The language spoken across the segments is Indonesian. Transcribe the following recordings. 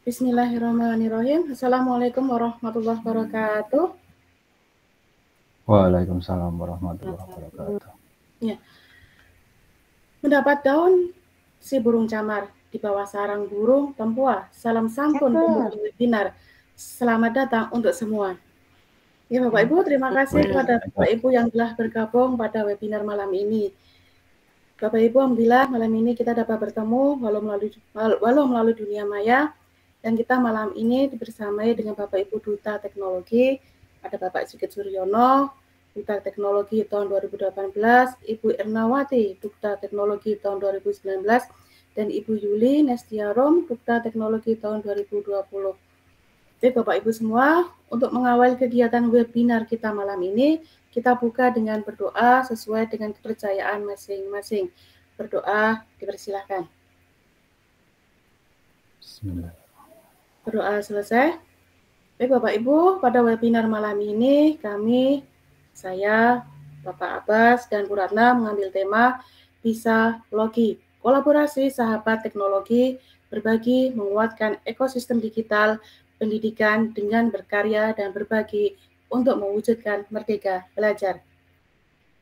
Bismillahirrahmanirrahim. Assalamualaikum warahmatullahi wabarakatuh. Waalaikumsalam warahmatullahi wabarakatuh. Ya. Mendapat daun si burung camar di bawah sarang burung tempua. Salam santun untuk webinar. Selamat datang untuk semua. Ya Bapak Ibu, terima kasih kepada Bapak Ibu yang telah bergabung pada webinar malam ini. Bapak Ibu, alhamdulillah malam ini kita dapat bertemu walau melalui dunia maya, dan kita malam ini dibersamai dengan Bapak Ibu Duta Teknologi, ada Bapak Sigit Suryono, Duta Teknologi tahun 2018, Ibu Ernawati, Duta Teknologi tahun 2019, dan Ibu Yuli Nestiarom, Duta Teknologi tahun 2020. Jadi Bapak Ibu semua, untuk mengawal kegiatan webinar kita malam ini, kita buka dengan berdoa sesuai dengan kepercayaan masing-masing. Berdoa, dipersilahkan. Bismillah. Berdoa selesai. Baik Bapak Ibu, pada webinar malam ini saya, Bapak Abbas, dan Bu Ratna mengambil tema Bisa Logi, kolaborasi sahabat teknologi, berbagi, menguatkan ekosistem digital, pendidikan dengan berkarya dan berbagi untuk mewujudkan merdeka belajar.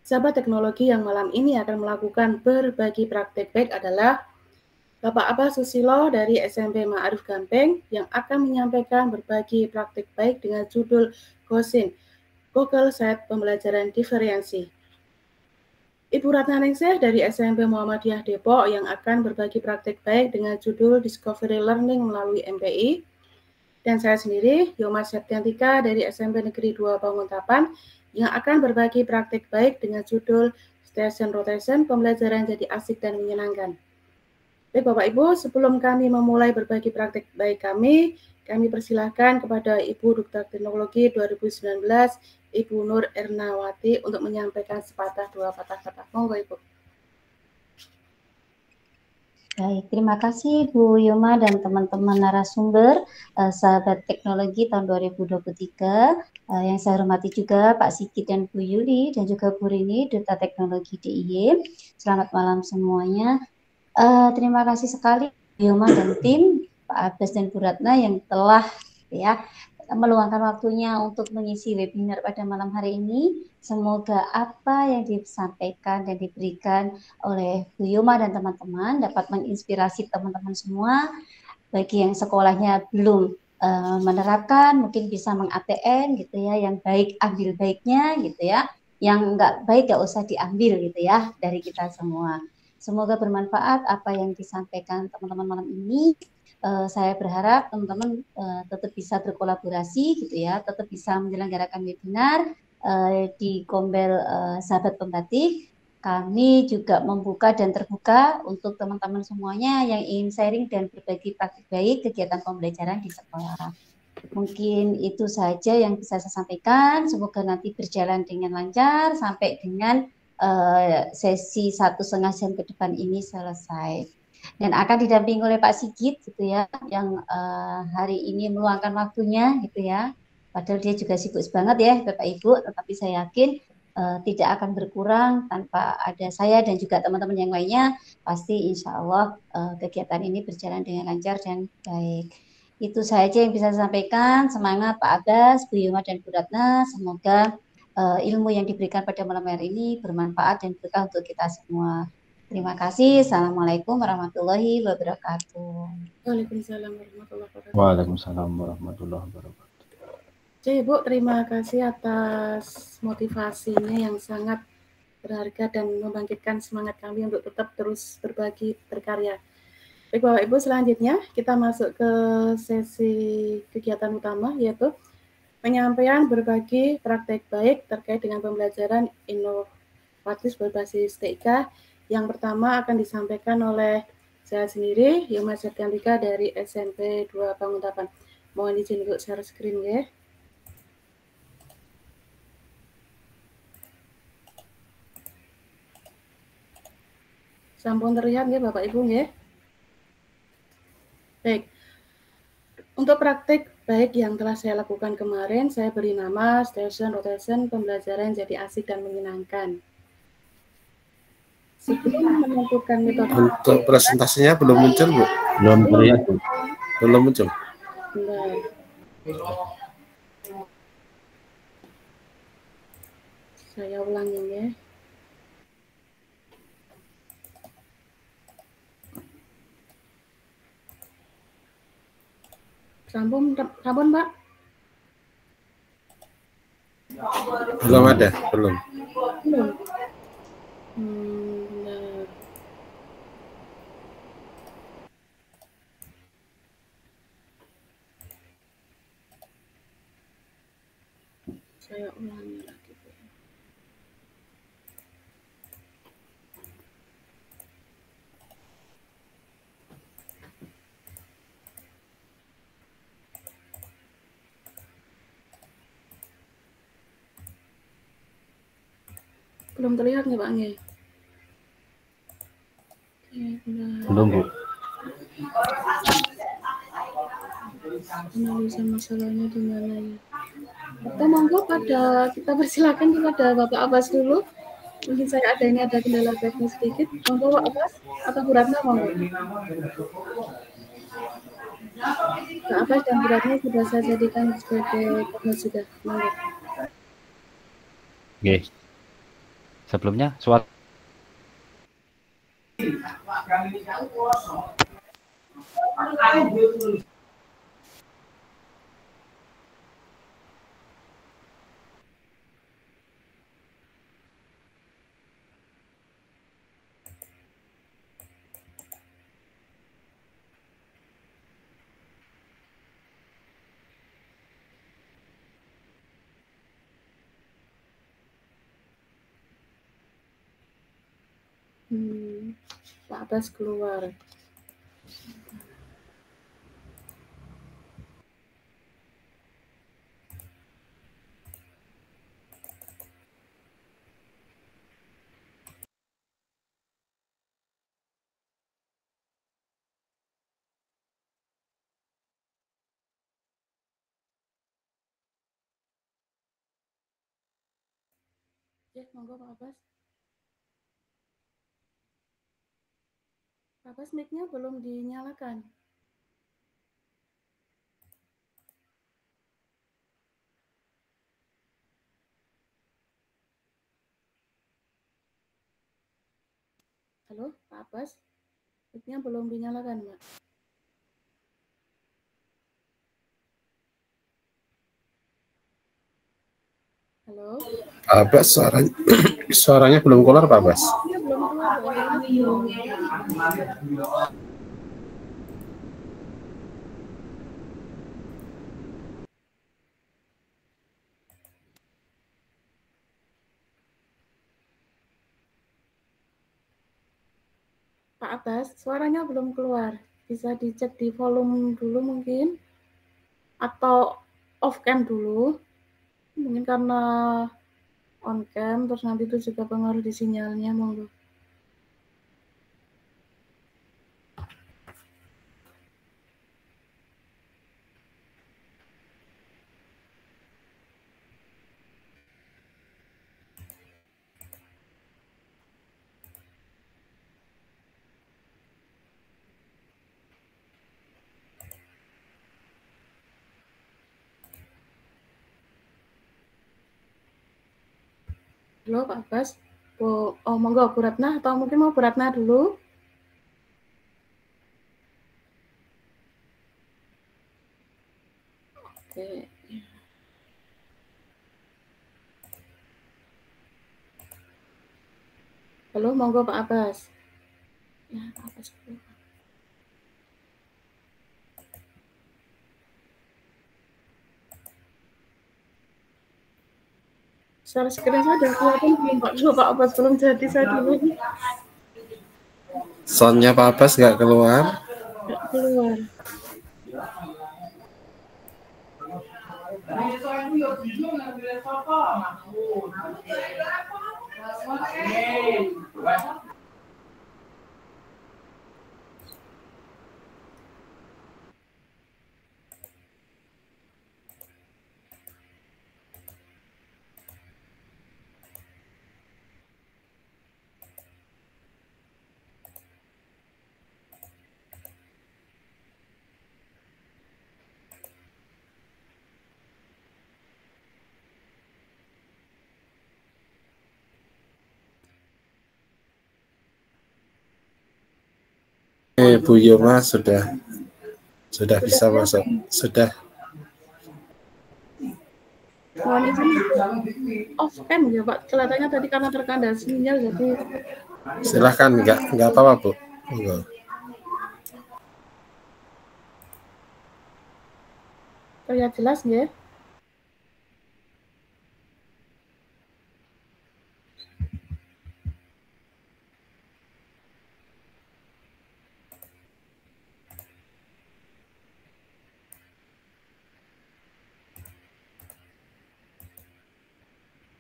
Sahabat teknologi yang malam ini akan melakukan berbagi praktek baik adalah Bapak Abbas Susilo dari SMP Ma'arif Gampeng yang akan menyampaikan berbagi praktik baik dengan judul GOSIN, Google Site Pembelajaran Diferensi. Ibu Ratna Ningsih dari SMP Muhammadiyah Depok yang akan berbagi praktik baik dengan judul Discovery Learning melalui MPI. Dan saya sendiri, Yoma Septiantika dari SMP Negeri 2 Banguntapan yang akan berbagi praktik baik dengan judul Station Rotation Pembelajaran Jadi Asik dan Menyenangkan. Baik Bapak Ibu, sebelum kami memulai berbagi praktik baik kami persilahkan kepada Ibu Duta Teknologi 2019, Ibu Nur Ernawati untuk menyampaikan sepatah dua patah kata. Monggo Ibu. Baik, terima kasih Bu Yoma dan teman-teman narasumber, sahabat teknologi tahun 2023. Yang saya hormati juga Pak Sigit dan Bu Yuli dan juga Bu Rini, Duta Teknologi DIY. Selamat malam semuanya. Terima kasih sekali Bu Yoma dan tim, Pak Abbas dan Bu Ratna yang telah meluangkan waktunya untuk mengisi webinar pada malam hari ini. Semoga apa yang disampaikan dan diberikan oleh Bu Yoma dan teman-teman dapat menginspirasi teman-teman semua, bagi yang sekolahnya belum menerapkan, mungkin bisa meng-ATM gitu ya, yang baik ambil baiknya gitu ya, yang enggak baik enggak usah diambil gitu ya dari kita semua. Semoga bermanfaat apa yang disampaikan teman-teman malam ini. Saya berharap teman-teman tetap bisa berkolaborasi gitu ya, tetap bisa menyelenggarakan webinar di Kombel Sahabat Pembatik. Kami juga membuka dan terbuka untuk teman-teman semuanya yang ingin sharing dan berbagi praktik baik kegiatan pembelajaran di sekolah. Mungkin itu saja yang bisa saya sampaikan. Semoga nanti berjalan dengan lancar sampai dengan sesi 1,5 jam ke depan ini selesai. Dan akan didampingi oleh Pak Sigit gitu ya, yang hari ini meluangkan waktunya gitu ya. Padahal dia juga sibuk banget ya Bapak Ibu, tetapi saya yakin tidak akan berkurang tanpa ada saya dan juga teman-teman yang lainnya. Pasti insya Allah kegiatan ini berjalan dengan lancar dan baik. Itu saja yang bisa saya sampaikan. Semangat Pak Abbas, Bu Yoma dan Bu Ratna. Semoga ilmu yang diberikan pada malam hari ini bermanfaat dan berkah untuk kita semua. Terima kasih. Assalamualaikum warahmatullahi wabarakatuh. Waalaikumsalam warahmatullahi wabarakatuh. Waalaikumsalam warahmatullahi wabarakatuh. Jadi Ibu, terima kasih atas motivasinya yang sangat berharga dan membangkitkan semangat kami untuk tetap terus berbagi, berkarya. Baik Bapak Ibu, selanjutnya kita masuk ke sesi kegiatan utama, yaitu penyampaian berbagi praktek baik terkait dengan pembelajaran inovatif berbasis TIK. Yang pertama akan disampaikan oleh saya sendiri, Yoma Septiantika dari SMP 2 Banguntapan. Mohon izin untuk share screen ya. Sampun terlihat ya Bapak Ibu ya. Baik. Untuk praktik baik yang telah saya lakukan kemarin, saya beri nama Station Rotation Pembelajaran Jadi Asik dan Menyenangkan. Sebelum menentukan metode. Untuk presentasinya belum muncul, Bu? Belum terlihat, Bu. Belum muncul. Saya ulangi ya. Sampun, Mbak? Belum ada, belum. Belum. Benar. Saya ulangi lagi. Belum terlihat nih Pak Nge? Belum, Bu. Analisa masalahnya di mana ya? Atau monggo kita persilakan kepada Bapak Abbas dulu. Mungkin ada kendala teknis sedikit. Monggo Pak Abbas atau Bu Ratna monggo. Pak Abbas dan Bu Ratna sudah saya jadikan sebagai co-host juga. Monggo. Oke. Sebelumnya soal Pak Abbas keluar. Ya, monggo Pak Abbas. Pak Abbas mic-nya belum dinyalakan. Halo, Pak Abbas. Mic-nya belum dinyalakan, Mbak. Halo. Pak Abbas, suaranya belum keluar, Pak Abbas. Mic-nya belum keluar, Pak. Pak Abbas, suaranya belum keluar. Bisa dicek di volume dulu mungkin. Atau off cam dulu. Mungkin karena on cam, terus nanti itu juga pengaruh di sinyalnya. Monggo. Halo Pak Abbas. Monggo Bu Ratna, atau mungkin mau Bu Ratna dulu. Oke. Halo, monggo Pak Abbas. Ya, Pak Abbas. Share screen saya udah kelihatan belum Pak? Dulu Pak Abbas belum jadi, saya dulu. Soundnya Pak Abbas nggak keluar. Nggak keluar. Oke, Bu Yoma sudah bisa masuk. Sudah. Mohon izin off cam ya Pak. Kelihatannya tadi karena terkandas sinyal jadi. Silahkan, nggak apa-apa Bu. Enggak. Terlihat jelas ya?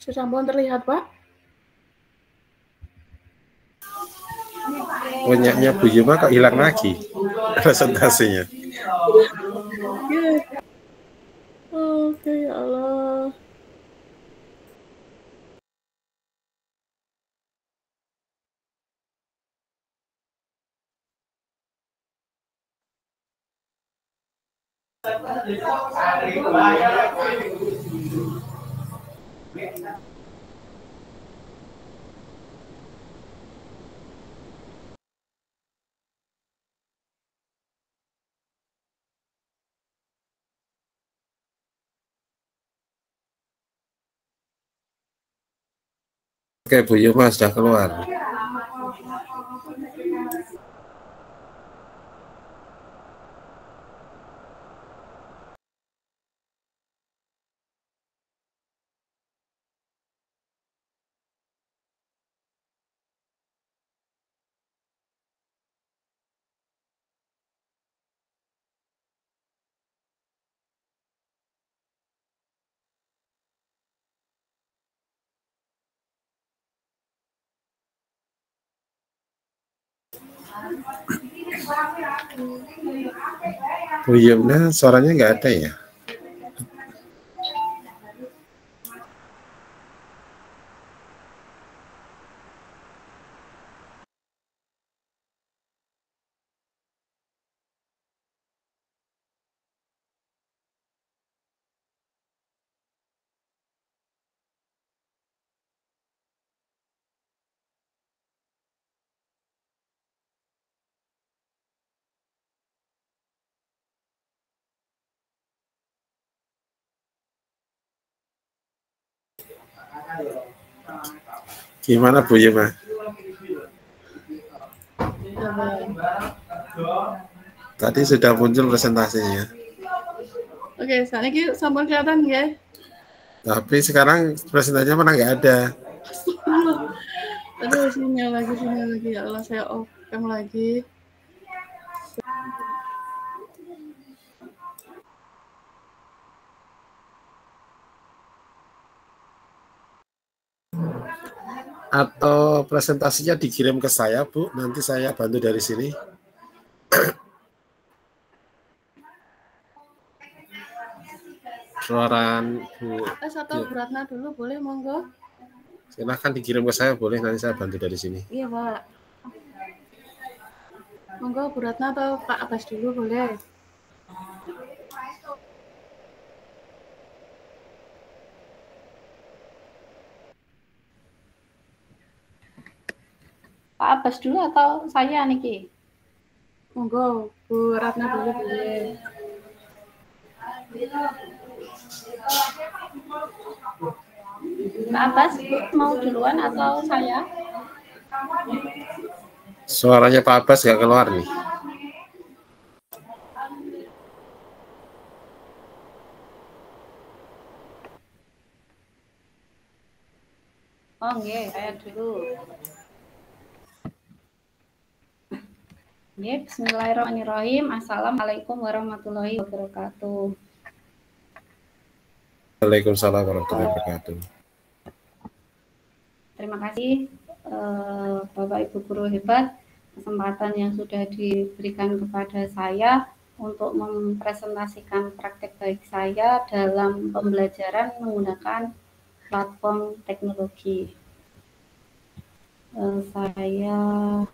Sudah pun terlihat Pak? Punyanya Bu Yoma kok hilang lagi presentasinya. Oke, ya Allah. Oke, Bu Yoma sudah keluar. Bu Yoma suaranya nggak ada ya? Gimana Bu Yoma? Tadi sudah muncul presentasinya. Oke, saat ini sampun kelihatan ya. Tapi sekarang presentasinya mana nggak ada. Aduh, sinyal lagi. Ya Allah, saya off cam lagi. Atau presentasinya dikirim ke saya Bu, nanti saya bantu dari sini. Suaran Bu. Atau Bu Ratna dulu boleh monggo. Silahkan dikirim ke saya boleh, nanti saya bantu dari sini. Iya Pak. Monggo Bu Ratna atau Pak Abbas dulu boleh. Pak Abbas dulu atau saya Niki? Monggo Bu Ratna dulu boleh. Pak Abbas mau duluan atau saya? Suaranya Pak Abbas nggak keluar nih. Oh nggih, saya dulu. Nggih, bismillahirrahmanirrahim. Assalamualaikum warahmatullahi wabarakatuh. Waalaikumsalam warahmatullahi wabarakatuh. Terima kasih Bapak Ibu guru hebat, kesempatan yang sudah diberikan kepada saya untuk mempresentasikan praktek baik saya dalam pembelajaran menggunakan platform teknologi. Saya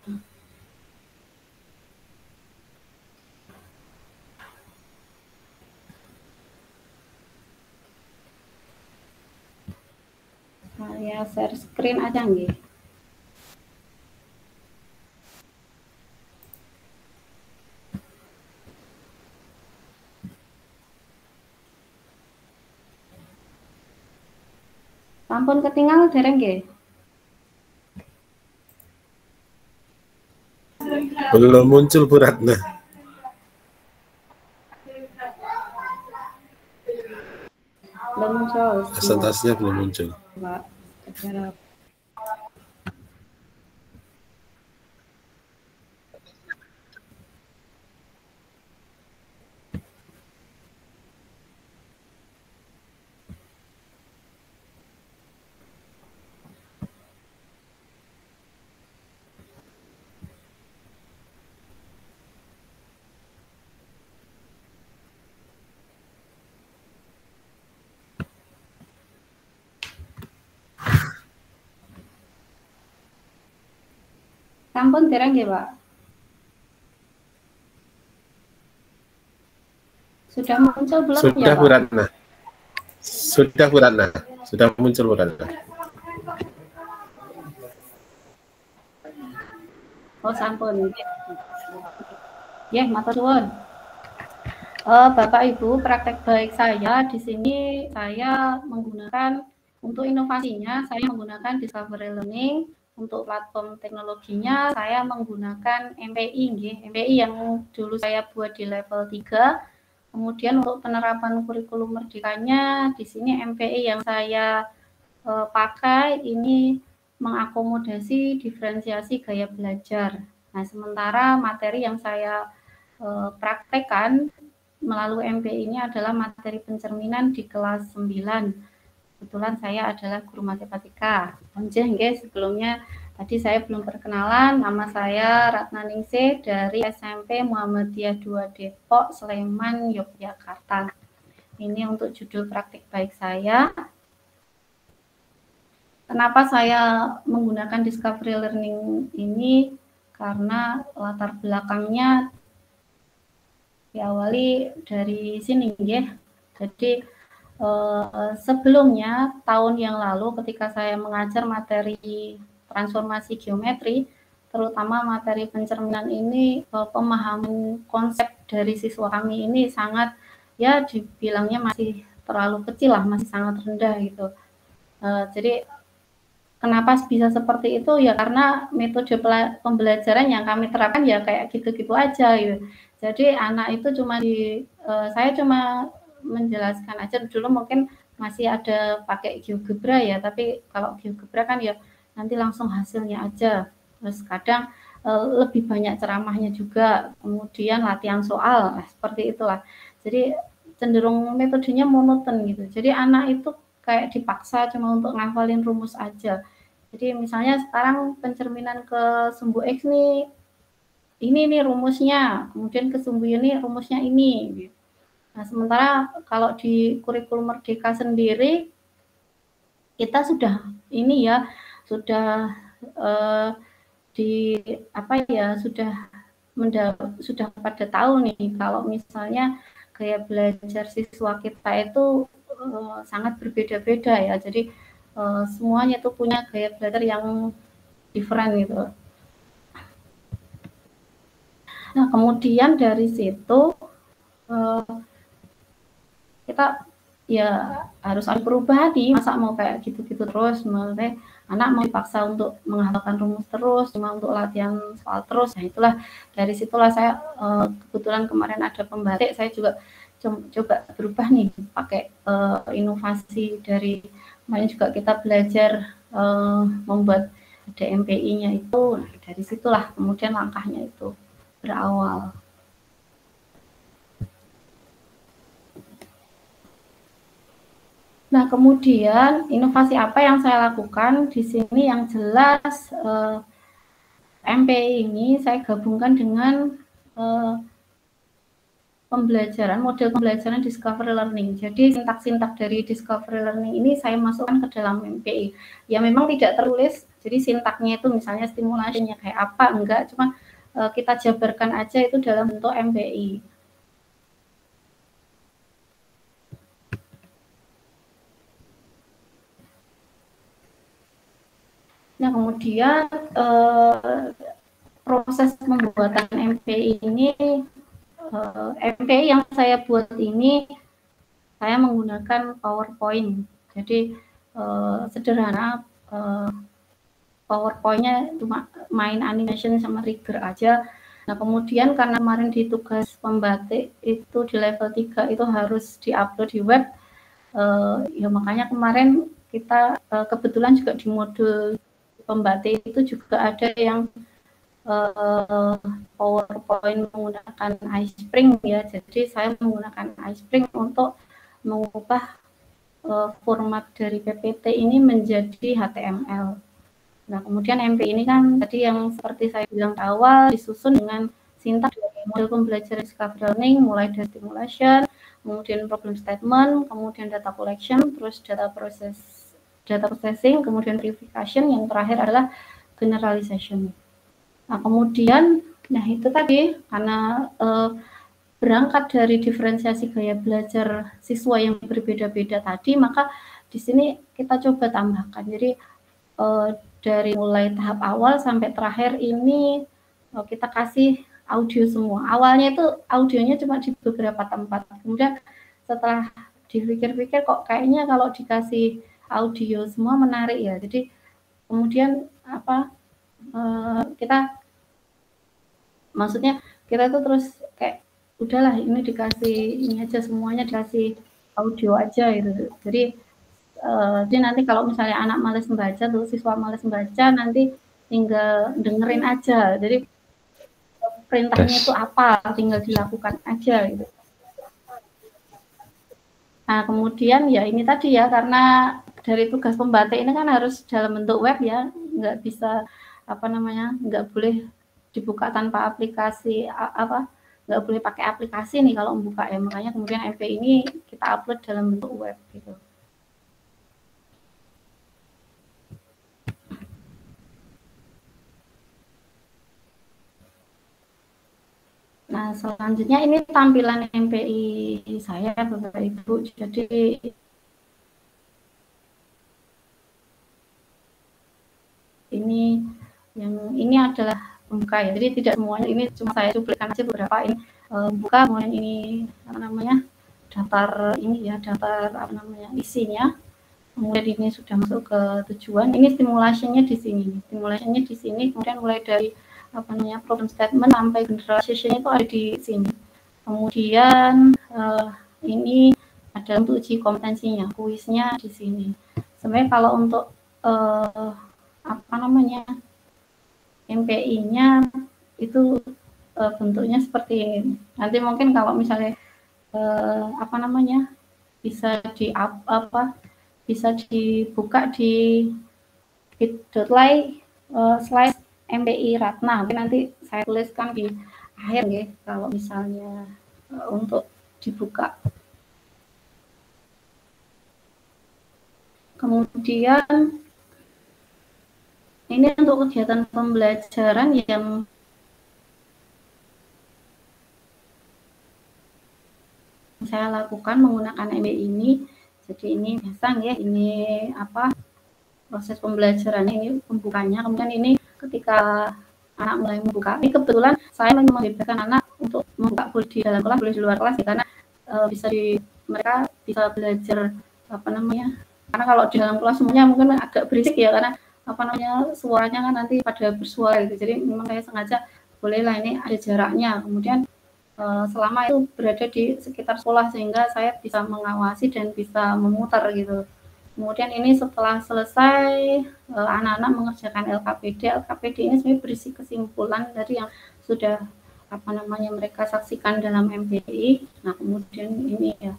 share screen aja nggih. Sampun ketinggal dereng nggih? Belum muncul Bu Ratna. Belum muncul. Presentasinya belum muncul. Pak. Sampun dereng nggih, Pak? Sudah muncul belum Sudah ya, Bu Pak? Ratna. Sudah Bu Ratna. Sudah muncul Bu Ratna. Oh, sampun. Ya, matur suwun. Bapak Ibu, praktek baik saya di sini saya menggunakan untuk inovasinya saya menggunakan Discovery Learning, untuk platform teknologinya saya menggunakan MPI nggih, MPI yang dulu saya buat di level 3. Kemudian untuk penerapan kurikulum merdekanya di sini MPI yang saya pakai ini mengakomodasi diferensiasi gaya belajar. Nah, sementara materi yang saya praktekkan melalui MPI ini adalah materi pencerminan di kelas 9. Kebetulan saya adalah guru matematika. Sebelumnya tadi saya belum perkenalan, nama saya Ratna Ningsih dari SMP Muhammadiyah 2 Depok, Sleman, Yogyakarta. Ini untuk judul praktik baik saya. Kenapa saya menggunakan Discovery Learning ini? Karena latar belakangnya diawali dari sini ya. Jadi sebelumnya tahun yang lalu ketika saya mengajar materi transformasi geometri, terutama materi pencerminan ini, pemahaman konsep dari siswa kami ini sangat ya dibilangnya masih terlalu kecil lah, masih sangat rendah gitu. Jadi kenapa bisa seperti itu ya karena metode pembelajaran yang kami terapkan ya kayak gitu-gitu aja gitu. Jadi anak itu cuma saya cuma menjelaskan aja dulu mungkin masih ada pakai GeoGebra ya, tapi kalau GeoGebra kan ya nanti langsung hasilnya aja. Terus kadang lebih banyak ceramahnya juga, kemudian latihan soal, seperti itulah. Jadi cenderung metodenya monoton gitu. Jadi anak itu kayak dipaksa cuma untuk ngafalin rumus aja. Jadi misalnya sekarang pencerminan ke sumbu X nih, ini nih rumusnya, kemudian ke sumbu ini rumusnya ini. Nah, sementara kalau di kurikulum Merdeka sendiri, kita sudah ini ya, sudah sudah pada tahu nih kalau misalnya gaya belajar siswa kita itu sangat berbeda-beda ya. Jadi semuanya itu punya gaya belajar yang different gitu. Nah, kemudian dari situ kita ya harus ada perubahan nih, masa mau kayak gitu-gitu terus, maksudnya anak mau dipaksa untuk menghafalkan rumus terus, cuma untuk latihan soal terus. Nah, itulah dari situlah saya kebetulan kemarin ada pembatik, saya juga coba berubah nih pakai inovasi dari kemarin juga kita belajar membuat ada MPI-nya itu. Nah, dari situlah kemudian langkahnya itu berawal. Nah, kemudian inovasi apa yang saya lakukan di sini yang jelas MPI ini saya gabungkan dengan model pembelajaran Discovery Learning. Jadi sintak-sintak dari Discovery Learning ini saya masukkan ke dalam MPI. Ya memang tidak tertulis, jadi sintaknya itu misalnya stimulasinya kayak apa, enggak, cuma kita jabarkan aja itu dalam bentuk MPI. Nah, kemudian proses pembuatan MPI ini, MPI yang saya buat ini saya menggunakan PowerPoint. Jadi sederhana, PowerPoint-nya cuma main animation sama trigger aja. Nah, kemudian karena kemarin di tugas pembatik itu di level 3 itu harus diupload di web, ya makanya kemarin kita kebetulan juga di modul pembatik itu juga ada yang PowerPoint menggunakan iSpring ya. Jadi saya menggunakan iSpring untuk mengubah format dari PPT ini menjadi HTML. Nah, kemudian MP ini kan tadi yang seperti saya bilang di awal disusun dengan sintaks dari model pembelajaran discovery learning, mulai dari stimulation, kemudian problem statement, kemudian data collection, terus data processing, kemudian verification, yang terakhir adalah generalization. Nah, kemudian, nah itu tadi karena berangkat dari diferensiasi gaya belajar siswa yang berbeda-beda tadi, maka di sini kita coba tambahkan. Jadi dari mulai tahap awal sampai terakhir ini kita kasih audio semua. Awalnya itu audionya cuma di beberapa tempat. Kemudian setelah dipikir-pikir kok kayaknya kalau dikasih audio semua menarik ya. Jadi kemudian kita maksudnya kita tuh terus kayak udahlah ini dikasih ini aja, semuanya dikasih audio aja gitu. Jadi nanti kalau misalnya anak malas membaca tuh, siswa malas membaca, nanti tinggal dengerin aja. Jadi perintahnya itu apa, tinggal dilakukan aja gitu. Nah, kemudian ya ini tadi ya, karena dari tugas pembatik ini kan harus dalam bentuk web ya, nggak bisa nggak boleh dibuka tanpa aplikasi, nggak boleh pakai aplikasi nih kalau membuka ya. Makanya kemudian MP ini kita upload dalam bentuk web gitu. Nah, selanjutnya ini tampilan MPI saya, Bapak Ibu. Jadi ini adalah pembuka ya. Jadi tidak semuanya, ini cuma saya cuplikan aja beberapa ini buka, kemudian ini daftar ini ya, daftar isinya. Kemudian ini sudah masuk ke tujuan. Ini stimulasinya di sini. Stimulasinya di sini. Kemudian mulai dari problem statement sampai generalization itu ada di sini. Kemudian ini ada untuk uji kompetensinya, kuisnya di sini. Sebenarnya kalau untuk MPI-nya itu bentuknya seperti ini. Nanti mungkin kalau misalnya bisa dibuka di bit.ly /MPI Ratna. Nanti saya tuliskan di akhir ya, kalau misalnya untuk dibuka. Kemudian ini untuk kegiatan pembelajaran yang saya lakukan menggunakan MPI ini. Jadi ini biasa ya, ini proses pembelajaran ini pembukanya. Kemudian ini ketika anak mulai membuka, ini kebetulan saya membebaskan anak untuk membuka boleh di dalam kelas, boleh di luar kelas ya, karena mereka bisa belajar karena kalau di dalam kelas semuanya mungkin agak berisik ya, karena suaranya kan nanti pada bersuara gitu. Jadi memang saya sengaja bolehlah ini ada jaraknya. Kemudian selama itu berada di sekitar sekolah sehingga saya bisa mengawasi dan bisa memutar gitu. Kemudian ini setelah selesai anak-anak mengerjakan LKPD ini sebenarnya berisi kesimpulan dari yang sudah mereka saksikan dalam MPI. Nah, kemudian ini ya,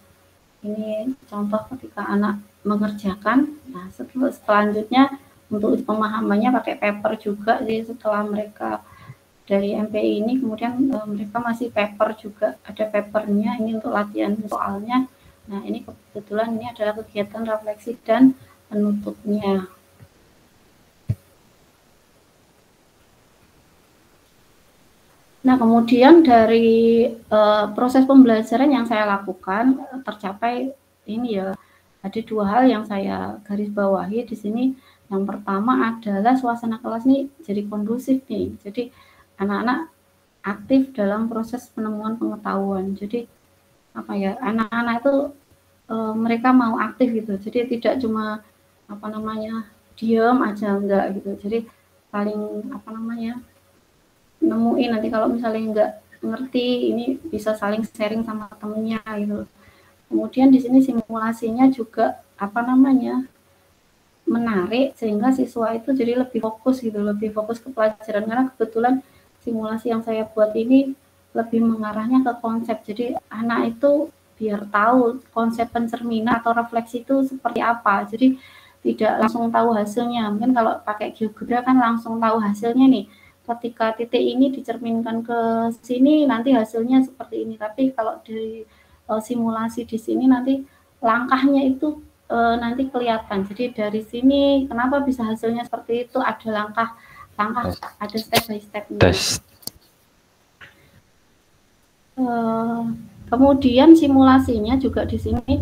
ini contoh ketika anak mengerjakan. Nah, selanjutnya untuk pemahamannya pakai paper juga. Jadi setelah mereka dari MPI ini kemudian mereka masih paper juga, ada papernya ini untuk latihan soalnya. Nah, ini kebetulan ini adalah kegiatan refleksi dan penutupnya. Nah, kemudian dari proses pembelajaran yang saya lakukan tercapai ini ya, ada dua hal yang saya garis bawahi di sini. Yang pertama adalah suasana kelas ini jadi kondusif nih. Jadi anak-anak aktif dalam proses penemuan pengetahuan. Jadi anak-anak itu mereka mau aktif gitu. Jadi tidak cuma apa namanya diem aja enggak gitu. Jadi saling apa namanya nemuin nanti kalau misalnya enggak ngerti ini bisa saling sharing sama temennya gitu. Kemudian di sini simulasinya juga apa namanya menarik sehingga siswa itu jadi lebih fokus gitu, lebih fokus ke pelajaran karena kebetulan simulasi yang saya buat ini lebih mengarahnya ke konsep. Jadi anak itu biar tahu konsep pencerminan atau refleksi itu seperti apa. Jadi tidak langsung tahu hasilnya. Mungkin kalau pakai GeoGebra kan langsung tahu hasilnya nih. Ketika titik ini dicerminkan ke sini nanti hasilnya seperti ini. Tapi kalau di simulasi di sini nanti langkahnya itu nanti kelihatan. Jadi dari sini kenapa bisa hasilnya seperti itu, ada langkah-langkah, ada step by step-nya. Kemudian simulasinya juga di sini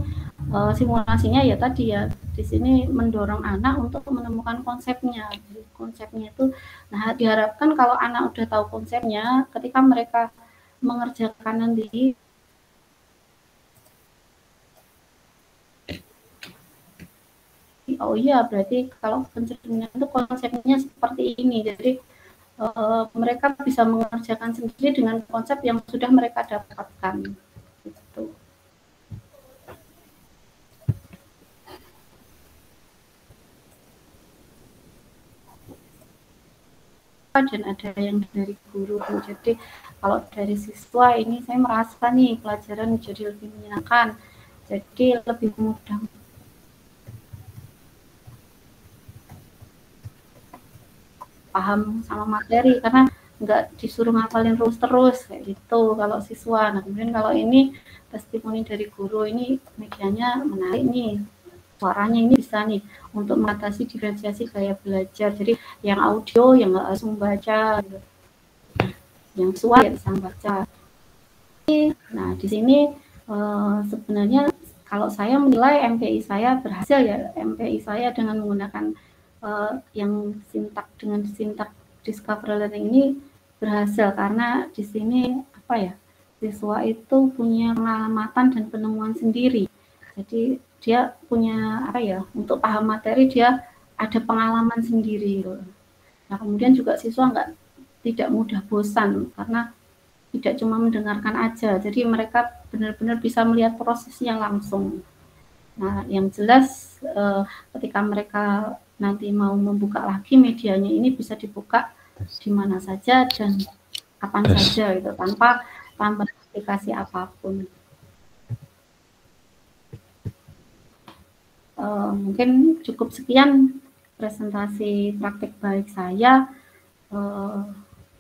simulasinya ya tadi ya di sini mendorong anak untuk menemukan konsepnya. Jadi konsepnya itu, nah diharapkan kalau anak udah tahu konsepnya, ketika mereka mengerjakan nanti oh iya berarti kalau pencerminan itu konsepnya seperti ini. Jadi mereka bisa mengerjakan sendiri dengan konsep yang sudah mereka dapatkan. Gitu. Dan ada yang dari guru. Jadi kalau dari siswa ini saya merasa nih pelajaran jadi lebih menyenangkan, jadi lebih mudah paham sama materi karena nggak disuruh ngapalin terus kayak gitu kalau siswa. Nah kemudian kalau ini testimoni dari guru ini medianya menarik nih, suaranya ini bisa nih untuk mengatasi diferensiasi gaya belajar. Jadi yang audio yang nggak langsung baca, gitu. Yang suara bisa baca. Nah di sini sebenarnya kalau saya menilai MPI saya berhasil ya, MPI saya dengan menggunakan yang dengan sintak discover learning ini berhasil karena di sini apa ya siswa itu punya pengamatan dan penemuan sendiri. Jadi dia punya apa ya untuk paham materi dia ada pengalaman sendiri. Nah kemudian juga siswa tidak mudah bosan karena tidak cuma mendengarkan aja. Jadi mereka benar-benar bisa melihat prosesnya langsung. Nah yang jelas ketika mereka nanti mau membuka lagi medianya ini bisa dibuka di mana saja dan kapan saja gitu tanpa aplikasi apapun. Mungkin cukup sekian presentasi praktik baik saya.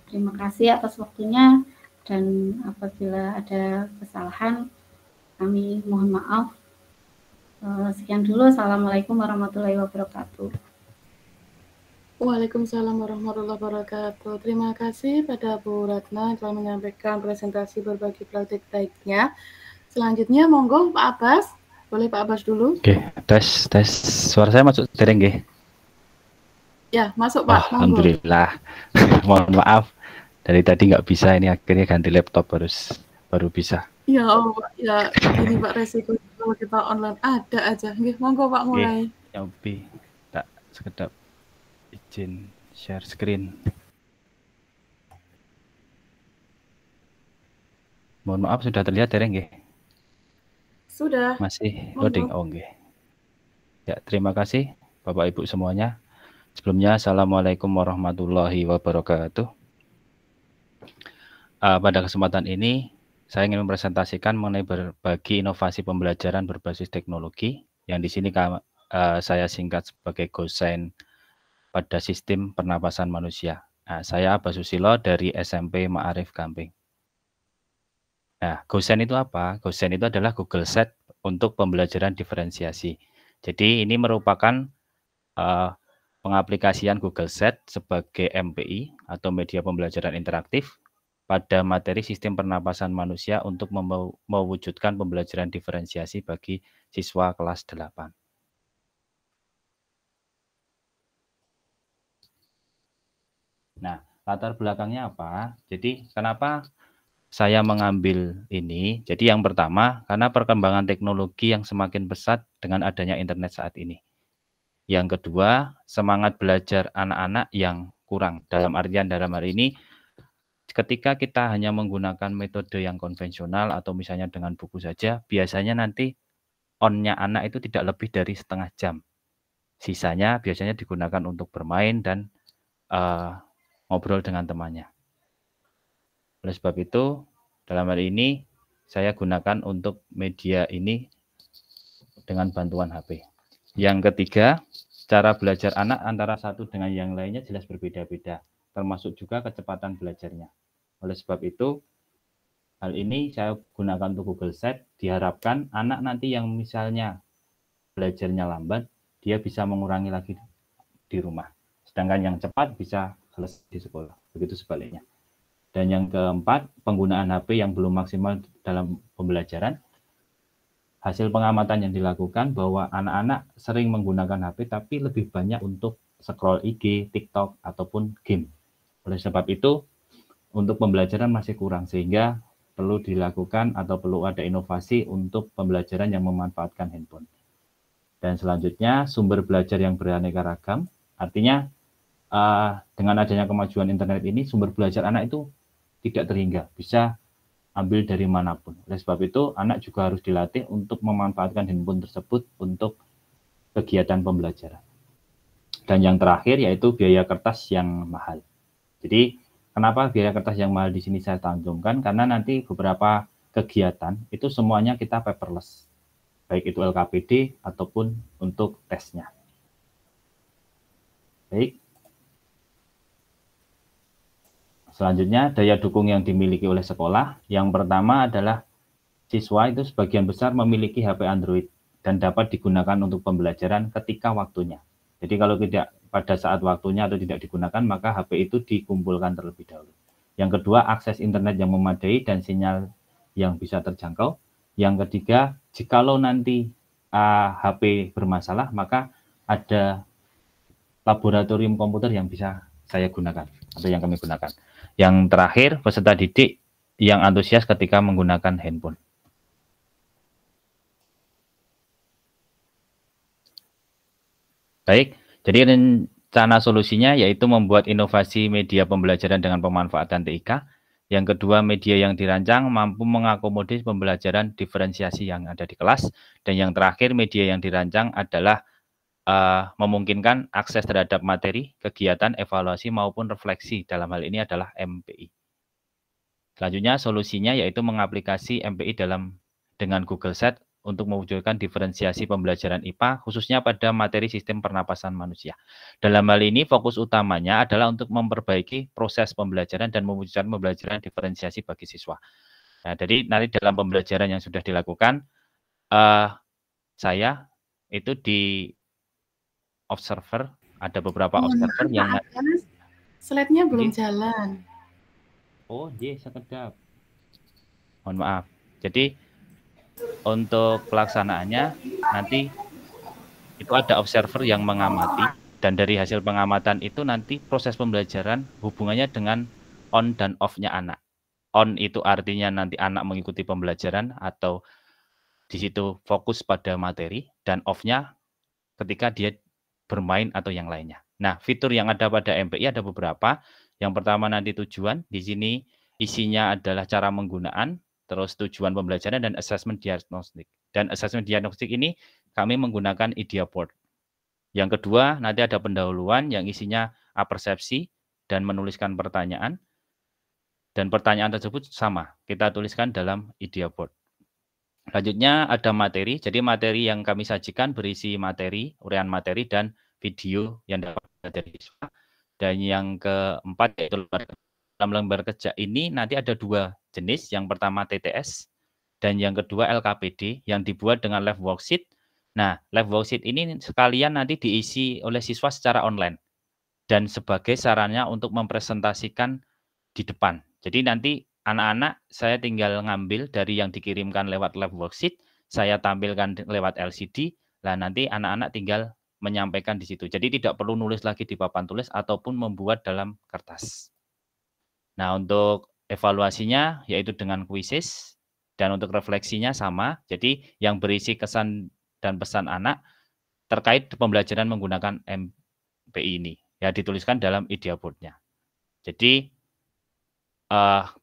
Terima kasih atas waktunya dan apabila ada kesalahan kami mohon maaf. Sekian dulu. Assalamualaikum warahmatullahi wabarakatuh. Waalaikumsalam warahmatullahi wabarakatuh. Terima kasih pada Bu Ratna telah menyampaikan presentasi berbagi praktik baiknya. Selanjutnya monggo Pak Abbas. Boleh Pak Abbas dulu? Oke, tes. Suara saya masuk dereng nggih? Ya, masuk Pak. Alhamdulillah. Mohon maaf. Dari tadi nggak bisa, ini akhirnya ganti laptop baru bisa. Ya, ya ini Pak resiko kalau kita online ada aja. Nggih, monggo Pak mulai. Nyobi. Tak sekedap izin share screen. Mohon maaf sudah terlihat dereng nggih? Sudah. Masih loading. Oh nggih. Ya, terima kasih Bapak Ibu semuanya. Sebelumnya Assalamualaikum warahmatullahi wabarakatuh. Pada kesempatan ini saya ingin mempresentasikan mengenai berbagi inovasi pembelajaran berbasis teknologi yang di sini saya singkat sebagai GoScience pada sistem pernapasan manusia. Saya Abbas Susilo dari SMP Ma'arif Gamping. Nah, GoScience itu apa? GoScience itu adalah Google Set untuk pembelajaran diferensiasi. Jadi ini merupakan pengaplikasian Google Set sebagai MPI atau media pembelajaran interaktif pada materi sistem pernapasan manusia untuk mewujudkan pembelajaran diferensiasi bagi siswa kelas 8. Nah, latar belakangnya apa? Jadi, kenapa saya mengambil ini? Jadi, yang pertama, karena perkembangan teknologi yang semakin pesat dengan adanya internet saat ini. Yang kedua, semangat belajar anak-anak yang kurang. Dalam hari ini, ketika kita hanya menggunakan metode yang konvensional atau misalnya dengan buku saja, biasanya nanti on-nya anak itu tidak lebih dari setengah jam. Sisanya biasanya digunakan untuk bermain dan ngobrol dengan temannya. Oleh sebab itu, dalam hal ini saya gunakan untuk media ini dengan bantuan HP. Yang ketiga, cara belajar anak antara satu dengan yang lainnya jelas berbeda-beda, termasuk juga kecepatan belajarnya. Oleh sebab itu, hal ini saya gunakan untuk Google Sheet. Diharapkan anak nanti yang misalnya belajarnya lambat, dia bisa mengurangi lagi di rumah. Sedangkan yang cepat bisa selesai di sekolah. Begitu sebaliknya. Dan yang keempat, penggunaan HP yang belum maksimal dalam pembelajaran. Hasil pengamatan yang dilakukan bahwa anak-anak sering menggunakan HP tapi lebih banyak untuk scroll IG, TikTok, ataupun game. Oleh sebab itu, untuk pembelajaran masih kurang sehingga perlu dilakukan atau perlu ada inovasi untuk pembelajaran yang memanfaatkan handphone. Dan selanjutnya, sumber belajar yang beraneka ragam. Artinya, dengan adanya kemajuan internet ini, sumber belajar anak itu tidak terhingga, bisa ambil dari manapun. Oleh sebab itu, anak juga harus dilatih untuk memanfaatkan handphone tersebut untuk kegiatan pembelajaran. Dan yang terakhir yaitu biaya kertas yang mahal. Jadi, kenapa biaya kertas yang mahal di sini saya cantumkan? Karena nanti beberapa kegiatan itu semuanya kita paperless, baik itu LKPD ataupun untuk tesnya. Baik. Selanjutnya, daya dukung yang dimiliki oleh sekolah. Yang pertama adalah siswa itu sebagian besar memiliki HP Android dan dapat digunakan untuk pembelajaran ketika waktunya. Jadi kalau tidak pada saat waktunya atau tidak digunakan, maka HP itu dikumpulkan terlebih dahulu. Yang kedua, akses internet yang memadai dan sinyal yang bisa terjangkau. Yang ketiga, jikalau nanti HP bermasalah, maka ada laboratorium komputer yang bisa saya gunakan atau yang kami gunakan. Yang terakhir, peserta didik yang antusias ketika menggunakan handphone. Baik, jadi rencana solusinya yaitu membuat inovasi media pembelajaran dengan pemanfaatan TIK. Yang kedua, media yang dirancang mampu mengakomodir pembelajaran diferensiasi yang ada di kelas. Dan yang terakhir, media yang dirancang adalah memungkinkan akses terhadap materi, kegiatan, evaluasi maupun refleksi. Dalam hal ini adalah MPI. Selanjutnya solusinya yaitu mengaplikasi MPI dengan Google Sheet untuk mewujudkan diferensiasi pembelajaran IPA khususnya pada materi sistem pernapasan manusia. Dalam hal ini fokus utamanya adalah untuk memperbaiki proses pembelajaran dan mewujudkan pembelajaran diferensiasi bagi siswa. Nah, jadi nanti dalam pembelajaran yang sudah dilakukan, saya itu di observer, ada beberapa observer yang slide-nya belum jalan. Oh, dia sekedap. Mohon maaf. Jadi untuk pelaksanaannya nanti itu ada observer yang mengamati dan dari hasil pengamatan itu nanti proses pembelajaran hubungannya dengan on dan off-nya anak. On itu artinya nanti anak mengikuti pembelajaran atau di situ fokus pada materi dan off-nya ketika dia bermain atau yang lainnya. Nah, fitur yang ada pada MPI ada beberapa. Yang pertama nanti tujuan, di sini isinya adalah cara penggunaan, terus tujuan pembelajaran dan assessment diagnostik. Dan assessment diagnostik ini kami menggunakan Idea Board. Yang kedua, nanti ada pendahuluan yang isinya apersepsi dan menuliskan pertanyaan. Dan pertanyaan tersebut sama, kita tuliskan dalam Idea Board. Selanjutnya ada materi, jadi materi yang kami sajikan berisi materi, uraian materi, dan video yang dapat dari siswa. Dan yang keempat yaitu dalam lembar kerja ini nanti ada dua jenis, yang pertama TTS, dan yang kedua LKPD yang dibuat dengan live worksheet. Nah, live worksheet ini sekalian nanti diisi oleh siswa secara online, dan sebagai sarannya untuk mempresentasikan di depan. Jadi nanti anak-anak saya tinggal ngambil dari yang dikirimkan lewat live worksheet, saya tampilkan lewat LCD, lah nanti anak-anak tinggal menyampaikan di situ. Jadi tidak perlu nulis lagi di papan tulis ataupun membuat dalam kertas. Nah, untuk evaluasinya yaitu dengan kuisis dan untuk refleksinya sama. Jadi yang berisi kesan dan pesan anak terkait pembelajaran menggunakan MPI ini. Ya, dituliskan dalam IdeaBoard-nya. Jadi,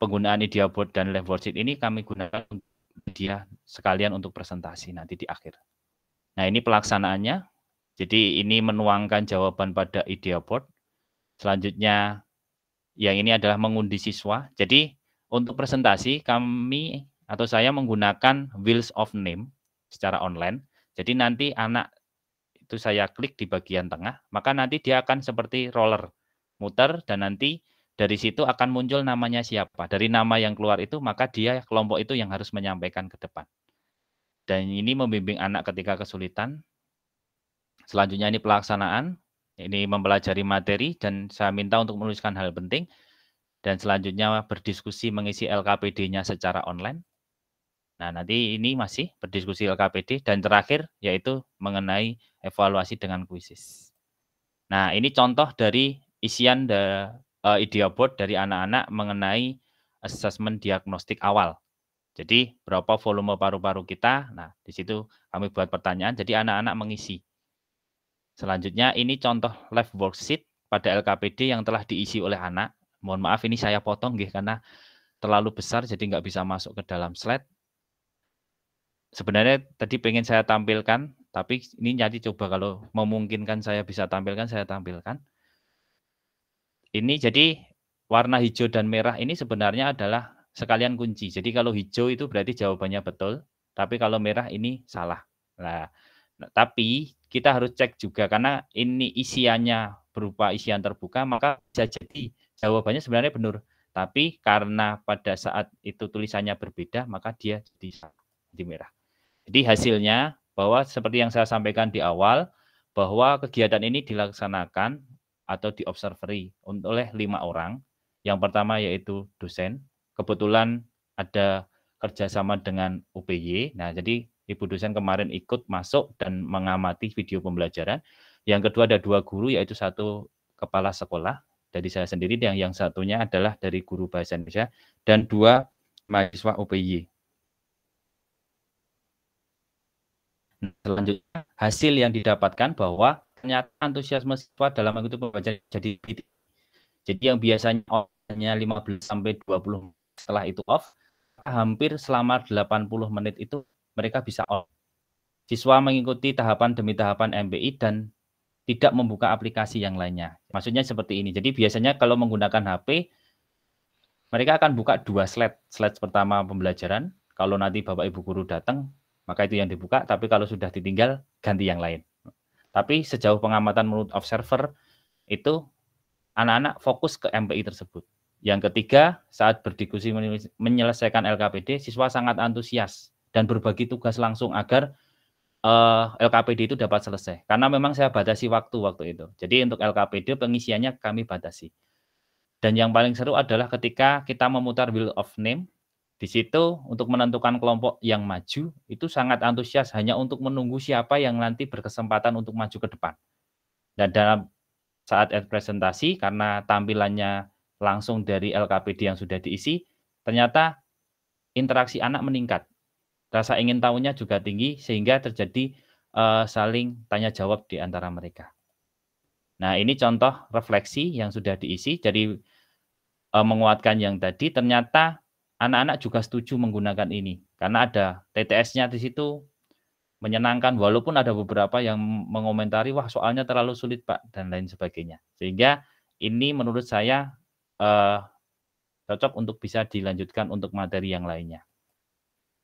penggunaan IdeaBoard dan Live Worksheet ini kami gunakan untuk media sekalian untuk presentasi nanti di akhir. Nah, ini pelaksanaannya. Jadi, ini menuangkan jawaban pada IdeaBoard. Selanjutnya, yang ini adalah mengundi siswa. Jadi, untuk presentasi, kami atau saya menggunakan Wheels of Name secara online. Jadi, nanti anak itu saya klik di bagian tengah, maka nanti dia akan seperti roller, muter, dan nanti dari situ akan muncul namanya siapa. Dari nama yang keluar itu, maka dia kelompok itu yang harus menyampaikan ke depan. Dan ini membimbing anak ketika kesulitan. Selanjutnya ini pelaksanaan, ini mempelajari materi, dan saya minta untuk menuliskan hal penting. Dan selanjutnya berdiskusi mengisi LKPD-nya secara online. Nah, nanti ini masih berdiskusi LKPD. Dan terakhir, yaitu mengenai evaluasi dengan kuisis. Nah, ini contoh dari isian IdeaBoard dari anak-anak mengenai asesmen diagnostik awal. Jadi, berapa volume paru-paru kita? Nah, di situ kami buat pertanyaan, jadi anak-anak mengisi. Selanjutnya, ini contoh live worksheet pada LKPD yang telah diisi oleh anak. Mohon maaf, ini saya potong, karena terlalu besar, jadi nggak bisa masuk ke dalam slide. Sebenarnya tadi pengen saya tampilkan, tapi ini jadi coba kalau memungkinkan saya bisa tampilkan, saya tampilkan. Ini jadi warna hijau dan merah ini sebenarnya adalah sekalian kunci. Jadi kalau hijau itu berarti jawabannya betul, tapi kalau merah ini salah. Nah, tapi kita harus cek juga karena ini isiannya berupa isian terbuka, maka bisa jadi jawabannya sebenarnya benar. Tapi karena pada saat itu tulisannya berbeda, maka dia jadi merah. Jadi hasilnya bahwa seperti yang saya sampaikan di awal, bahwa kegiatan ini dilaksanakan atau diobserveri oleh 5 orang. Yang pertama yaitu dosen. Kebetulan ada kerjasama dengan UPY. Nah, jadi Ibu dosen kemarin ikut masuk dan mengamati video pembelajaran. Yang kedua ada 2 guru, yaitu 1 kepala sekolah dari saya sendiri, dan yang satunya adalah dari guru bahasa Indonesia, dan 2 mahasiswa UPY. Selanjutnya, hasil yang didapatkan bahwa ternyata antusiasme siswa dalam mengikuti pembelajaran jadi tinggi. Jadi yang biasanya hanya 15 sampai 20 setelah itu off, hampir selama 80 menit itu mereka bisa off. Siswa mengikuti tahapan demi tahapan MPI dan tidak membuka aplikasi yang lainnya. Maksudnya seperti ini. Jadi biasanya kalau menggunakan HP, mereka akan buka 2 slide. Slide pertama pembelajaran. Kalau nanti Bapak Ibu guru datang, maka itu yang dibuka, tapi kalau sudah ditinggal, ganti yang lain. Tapi sejauh pengamatan menurut observer, itu anak-anak fokus ke MPI tersebut. Yang ketiga, saat berdiskusi menyelesaikan LKPD, siswa sangat antusias dan berbagi tugas langsung agar LKPD itu dapat selesai. Karena memang saya batasi waktu itu. Jadi untuk LKPD pengisiannya kami batasi. Dan yang paling seru adalah ketika kita memutar Wheel of Name, di situ untuk menentukan kelompok yang maju, itu sangat antusias hanya untuk menunggu siapa yang nanti berkesempatan untuk maju ke depan. Dan dalam saat presentasi, karena tampilannya langsung dari LKPD yang sudah diisi, ternyata interaksi anak meningkat. Rasa ingin tahunya juga tinggi, sehingga terjadi saling tanya jawab di antara mereka. Nah, ini contoh refleksi yang sudah diisi, jadi menguatkan yang tadi, ternyata anak-anak juga setuju menggunakan ini. Karena ada TTS-nya di situ, menyenangkan, walaupun ada beberapa yang mengomentari, wah soalnya terlalu sulit Pak, dan lain sebagainya. Sehingga ini menurut saya cocok untuk bisa dilanjutkan untuk materi yang lainnya.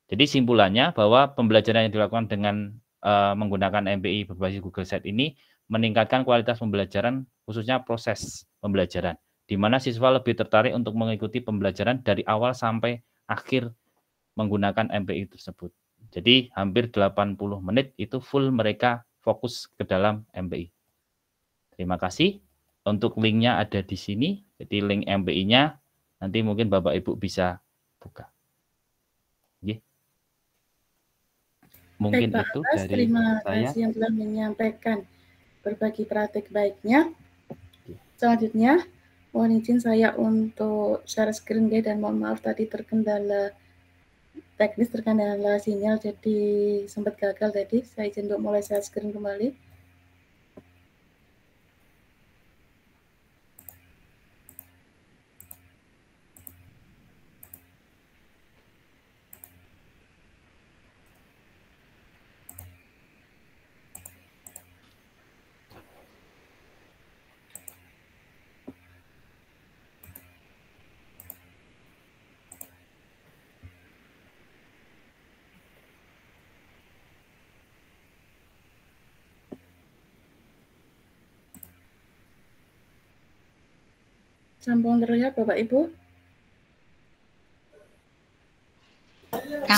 Jadi simpulannya bahwa pembelajaran yang dilakukan dengan menggunakan MPI berbasis Google Sheet ini meningkatkan kualitas pembelajaran, khususnya proses pembelajaran, di mana siswa lebih tertarik untuk mengikuti pembelajaran dari awal sampai akhir menggunakan MPI tersebut. Jadi hampir 80 menit itu full mereka fokus ke dalam MPI. Terima kasih. Untuk linknya ada di sini. Jadi link MPI-nya nanti mungkin Bapak Ibu bisa buka. Oke. Mungkin Baik, Pak itu Abbas, dari terima saya. kasih yang telah menyampaikan berbagi praktik baiknya. Selanjutnya, mohon izin saya untuk share screen dan mohon maaf tadi terkendala teknis, terkendala sinyal, jadi sempat gagal tadi. Saya izin untuk mulai share screen kembali. Sampun terlihat Bapak Ibu?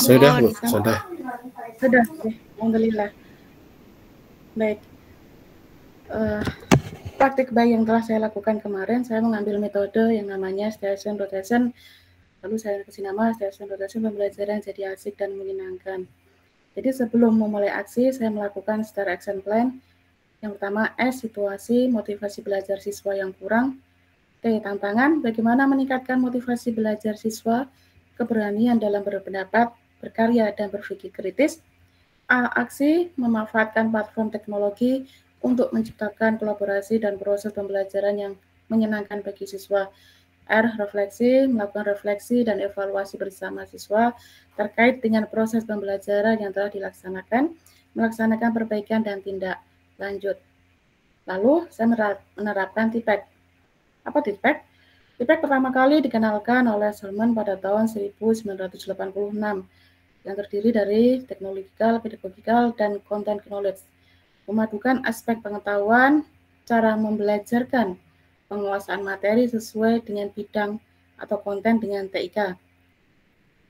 Sudah, Bu. Bisa? Sudah. Sudah, oke. Alhamdulillah. Baik. Praktik baik yang telah saya lakukan kemarin, saya mengambil metode yang namanya station rotation, lalu saya kasih nama station rotation pembelajaran jadi asik dan menyenangkan. Jadi sebelum memulai aksi, saya melakukan start action plan. Yang pertama, S, situasi, motivasi belajar siswa yang kurang. T, tantangan, bagaimana meningkatkan motivasi belajar siswa, keberanian dalam berpendapat, berkarya, dan berpikir kritis. A, aksi, memanfaatkan platform teknologi untuk menciptakan kolaborasi dan proses pembelajaran yang menyenangkan bagi siswa. R, refleksi, melakukan refleksi dan evaluasi bersama siswa terkait dengan proses pembelajaran yang telah dilaksanakan, melaksanakan perbaikan dan tindak lanjut. Lalu, saya menerapkan TPEC. Apa TPEC? TPEC pertama kali dikenalkan oleh Solomon pada tahun 1986 yang terdiri dari technological, pedagogical, dan content knowledge. Memadukan aspek pengetahuan, cara membelajarkan, penguasaan materi sesuai dengan bidang atau konten dengan TIK.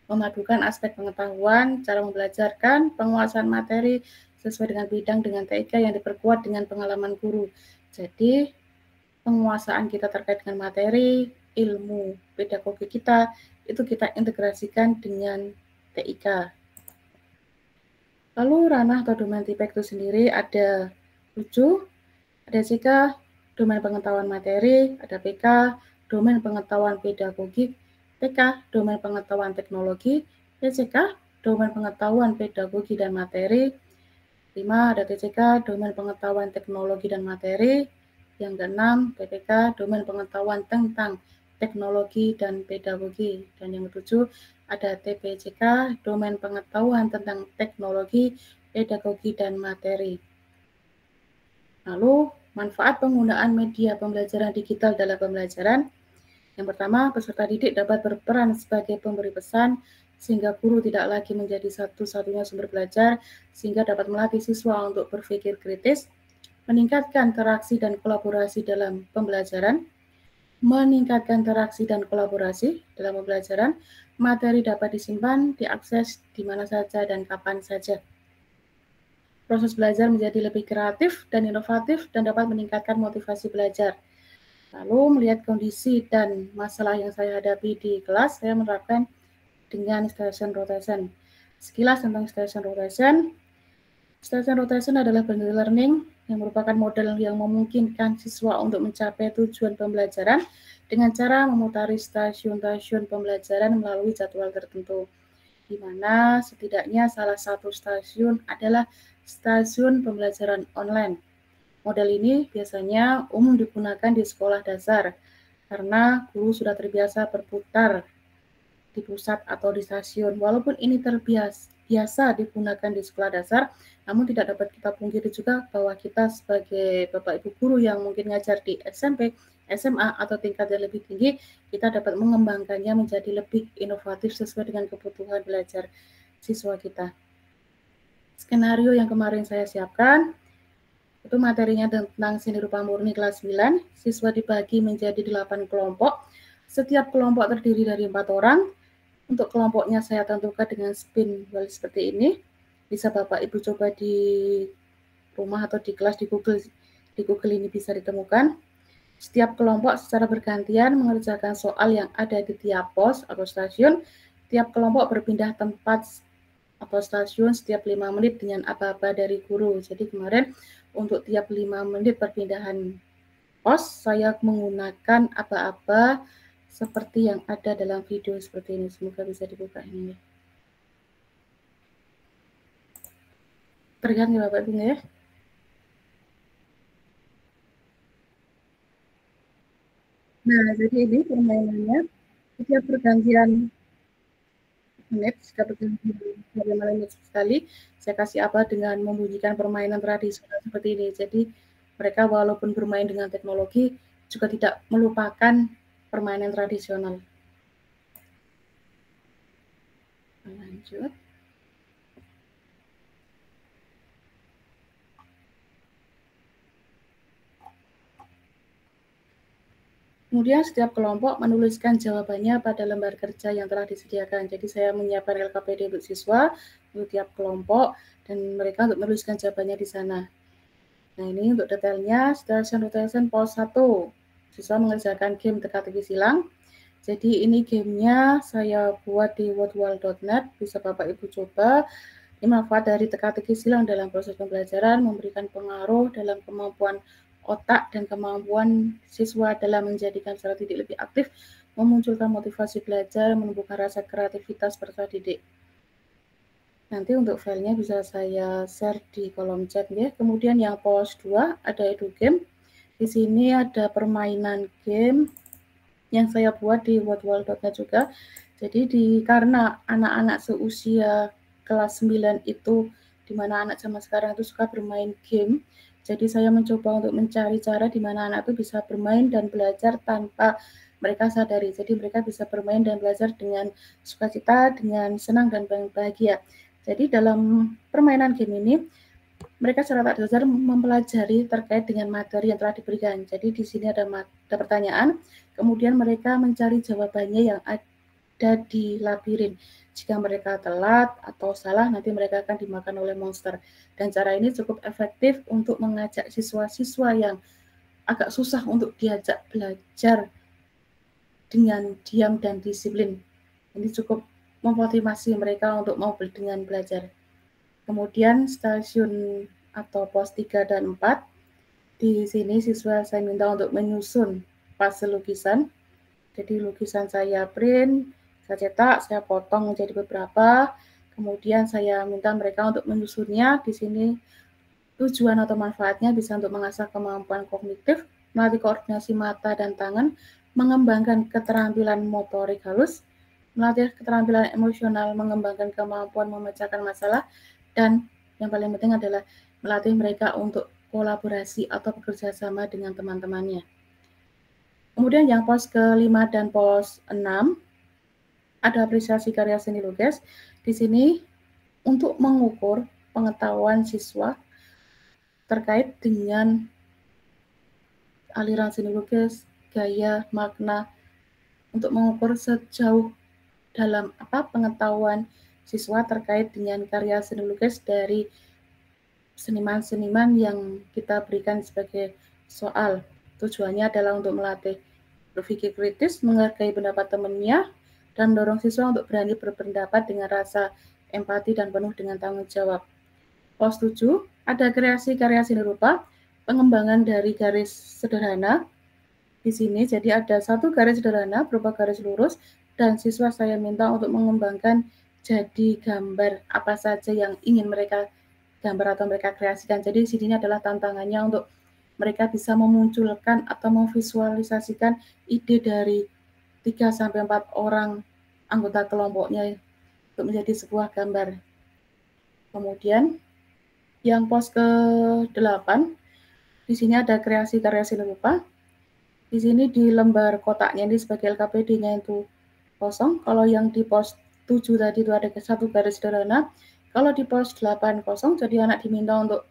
Memadukan aspek pengetahuan, cara membelajarkan, penguasaan materi sesuai dengan bidang dengan TIK yang diperkuat dengan pengalaman guru. Jadi, penguasaan kita terkait dengan materi, ilmu, pedagogi kita, itu kita integrasikan dengan TIK. Lalu ranah atau domain TPEC itu sendiri ada 7, ada CK, domain pengetahuan materi, ada PK, domain pengetahuan pedagogik, TK, domain pengetahuan teknologi, TCK, domain pengetahuan pedagogi dan materi, 5, ada TCK, domain pengetahuan teknologi dan materi, yang ke-6, PPK, domain pengetahuan tentang teknologi dan pedagogi, dan yang ke-7, ada TPCK, domain pengetahuan tentang teknologi, pedagogi, dan materi. Lalu, manfaat penggunaan media pembelajaran digital dalam pembelajaran. Yang pertama, peserta didik dapat berperan sebagai pemberi pesan, sehingga guru tidak lagi menjadi satu-satunya sumber belajar, sehingga dapat melatih siswa untuk berpikir kritis, meningkatkan interaksi dan kolaborasi dalam pembelajaran, meningkatkan interaksi dan kolaborasi dalam pembelajaran, materi dapat disimpan, diakses di mana saja dan kapan saja. Proses belajar menjadi lebih kreatif dan inovatif dan dapat meningkatkan motivasi belajar. Lalu melihat kondisi dan masalah yang saya hadapi di kelas, saya menerapkan dengan station rotation. Sekilas tentang station rotation. Station rotation adalah blended learning yang merupakan model yang memungkinkan siswa untuk mencapai tujuan pembelajaran dengan cara memutari stasiun-stasiun pembelajaran melalui jadwal tertentu, di mana setidaknya salah satu stasiun adalah stasiun pembelajaran online. Model ini biasanya umum digunakan di sekolah dasar karena guru sudah terbiasa berputar di pusat atau di stasiun. Walaupun ini biasa digunakan di sekolah dasar, namun tidak dapat kita pungkiri juga bahwa kita sebagai Bapak Ibu guru yang mungkin ngajar di SMP, SMA, atau tingkat yang lebih tinggi, kita dapat mengembangkannya menjadi lebih inovatif sesuai dengan kebutuhan belajar siswa kita. Skenario yang kemarin saya siapkan, itu materinya tentang seni rupa murni kelas 9, siswa dibagi menjadi 8 kelompok, setiap kelompok terdiri dari 4 orang. Untuk kelompoknya saya tentukan dengan spin wheel seperti ini. Bisa Bapak Ibu coba di rumah atau di kelas di Google ini bisa ditemukan. Setiap kelompok secara bergantian mengerjakan soal yang ada di tiap pos atau stasiun. Tiap kelompok berpindah tempat atau stasiun setiap 5 menit dengan aba-aba dari guru. Jadi kemarin untuk tiap 5 menit perpindahan pos, saya menggunakan aba-aba seperti yang ada dalam video seperti ini. Semoga bisa dibuka ini. Terlihat nggak Bapak Ibu ya? Nah, jadi ini permainannya. Setiap pergantian menit, setiap pergantian menit sekali, saya kasih apa dengan membunyikan permainan tradisional seperti ini. Jadi mereka walaupun bermain dengan teknologi juga tidak melupakan permainan tradisional. Lanjut. Kemudian setiap kelompok menuliskan jawabannya pada lembar kerja yang telah disediakan. Jadi saya menyiapkan LKPD untuk siswa, untuk tiap kelompok, dan mereka untuk menuliskan jawabannya di sana. Nah ini untuk detailnya, station rotation pos 1. Siswa mengerjakan game teka-teki silang. Jadi ini gamenya saya buat di wordwall.net, bisa Bapak Ibu coba. Ini manfaat dari teka-teki silang dalam proses pembelajaran, memberikan pengaruh dalam kemampuan otak dan kemampuan siswa dalam menjadikan peserta didik lebih aktif, memunculkan motivasi belajar, menumbuhkan rasa kreativitas peserta didik. Nanti untuk filenya bisa saya share di kolom chat ya. Kemudian yang pos 2 ada edu game. Di sini ada permainan game yang saya buat di wordwall.net juga. Jadi karena anak-anak seusia kelas 9 itu, di mana anak zaman sekarang itu suka bermain game, jadi saya mencoba untuk mencari cara di mana anak itu bisa bermain dan belajar tanpa mereka sadari. Jadi mereka bisa bermain dan belajar dengan sukacita, dengan senang dan bahagia. Jadi dalam permainan game ini, mereka secara tak sadar mempelajari terkait dengan materi yang telah diberikan. Jadi di sini ada pertanyaan, kemudian mereka mencari jawabannya yang ada di labirin. Jika mereka telat atau salah, nanti mereka akan dimakan oleh monster. Dan cara ini cukup efektif untuk mengajak siswa-siswa yang agak susah untuk diajak belajar dengan diam dan disiplin. Ini cukup memotivasi mereka untuk mau dengan belajar. Kemudian stasiun atau pos 3 dan 4, di sini siswa saya minta untuk menyusun puzzle lukisan. Jadi lukisan saya print, saya cetak, saya potong menjadi beberapa, kemudian saya minta mereka untuk menyusunnya. Di sini tujuan atau manfaatnya bisa untuk mengasah kemampuan kognitif, melatih koordinasi mata dan tangan, mengembangkan keterampilan motorik halus, melatih keterampilan emosional, mengembangkan kemampuan memecahkan masalah, dan yang paling penting adalah melatih mereka untuk kolaborasi atau bekerja sama dengan teman-temannya. Kemudian yang pos ke-5 dan pos 6, ada apresiasi karya seni lukis. Di sini untuk mengukur pengetahuan siswa terkait dengan aliran seni lukis, gaya, makna, untuk mengukur sejauh dalam pengetahuan siswa terkait dengan karya seni lukis dari seniman-seniman yang kita berikan sebagai soal. Tujuannya adalah untuk melatih berpikir kritis, menghargai pendapat temannya, dan mendorong siswa untuk berani berpendapat dengan rasa empati dan penuh dengan tanggung jawab. Pos 7, ada kreasi karya seni rupa, pengembangan dari garis sederhana. Di sini jadi ada satu garis sederhana berupa garis lurus, dan siswa saya minta untuk mengembangkan jadi gambar apa saja yang ingin mereka gambar atau mereka kreasikan. Jadi di sini adalah tantangannya untuk mereka bisa memunculkan atau memvisualisasikan ide dari 3-4 orang anggota kelompoknya untuk menjadi sebuah gambar. Kemudian yang pos ke-8, di sini ada kreasi karya seni rupa. Di sini di lembar kotaknya ini sebagai LKPD-nya itu kosong. Kalau yang di pos 7 tadi itu ada satu garis sederhana. Kalau di pos 8 kosong, jadi anak diminta untuk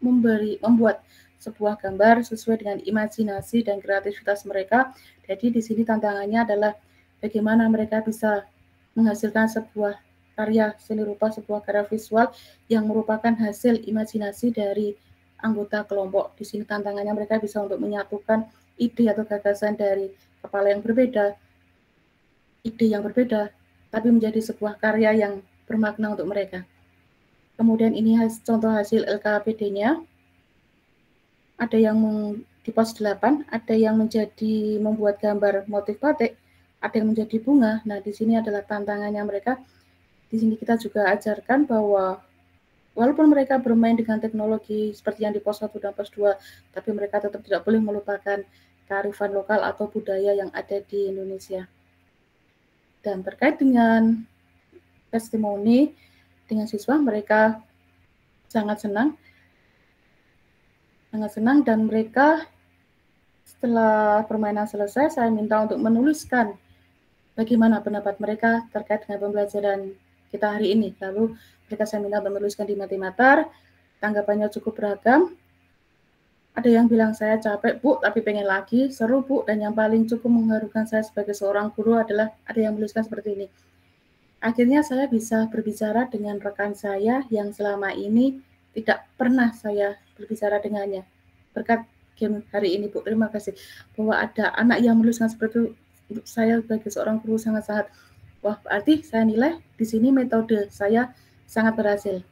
membuat sebuah gambar sesuai dengan imajinasi dan kreativitas mereka. Jadi di sini tantangannya adalah bagaimana mereka bisa menghasilkan sebuah karya seni rupa, sebuah karya visual yang merupakan hasil imajinasi dari anggota kelompok. Di sini tantangannya mereka bisa untuk menyatukan ide atau gagasan dari kepala yang berbeda, ide yang berbeda, tapi menjadi sebuah karya yang bermakna untuk mereka. Kemudian ini contoh hasil LKPD-nya. Ada yang di pos 8, ada yang menjadi membuat gambar motif batik, ada yang menjadi bunga. Nah, di sini adalah tantangannya mereka. Di sini kita juga ajarkan bahwa walaupun mereka bermain dengan teknologi seperti yang di pos 1 dan pos 2, tapi mereka tetap tidak boleh melupakan kearifan lokal atau budaya yang ada di Indonesia. Dan terkait dengan testimoni dengan siswa, mereka sangat senang dan mereka setelah permainan selesai, saya minta untuk menuliskan bagaimana pendapat mereka terkait dengan pembelajaran kita hari ini. Lalu mereka saya minta untuk menuliskan di Mentimeter, tanggapannya cukup beragam. Ada yang bilang saya capek, Bu, tapi pengen lagi, seru, Bu, dan yang paling cukup mengharukan saya sebagai seorang guru adalah ada yang menuliskan seperti ini. Akhirnya saya bisa berbicara dengan rekan saya yang selama ini tidak pernah saya berbicara dengannya. Berkat game hari ini, Bu, terima kasih. Bahwa ada anak yang menuliskan seperti itu, untuk saya sebagai seorang guru sangat-sangat, wah, berarti saya nilai di sini metode saya sangat berhasil.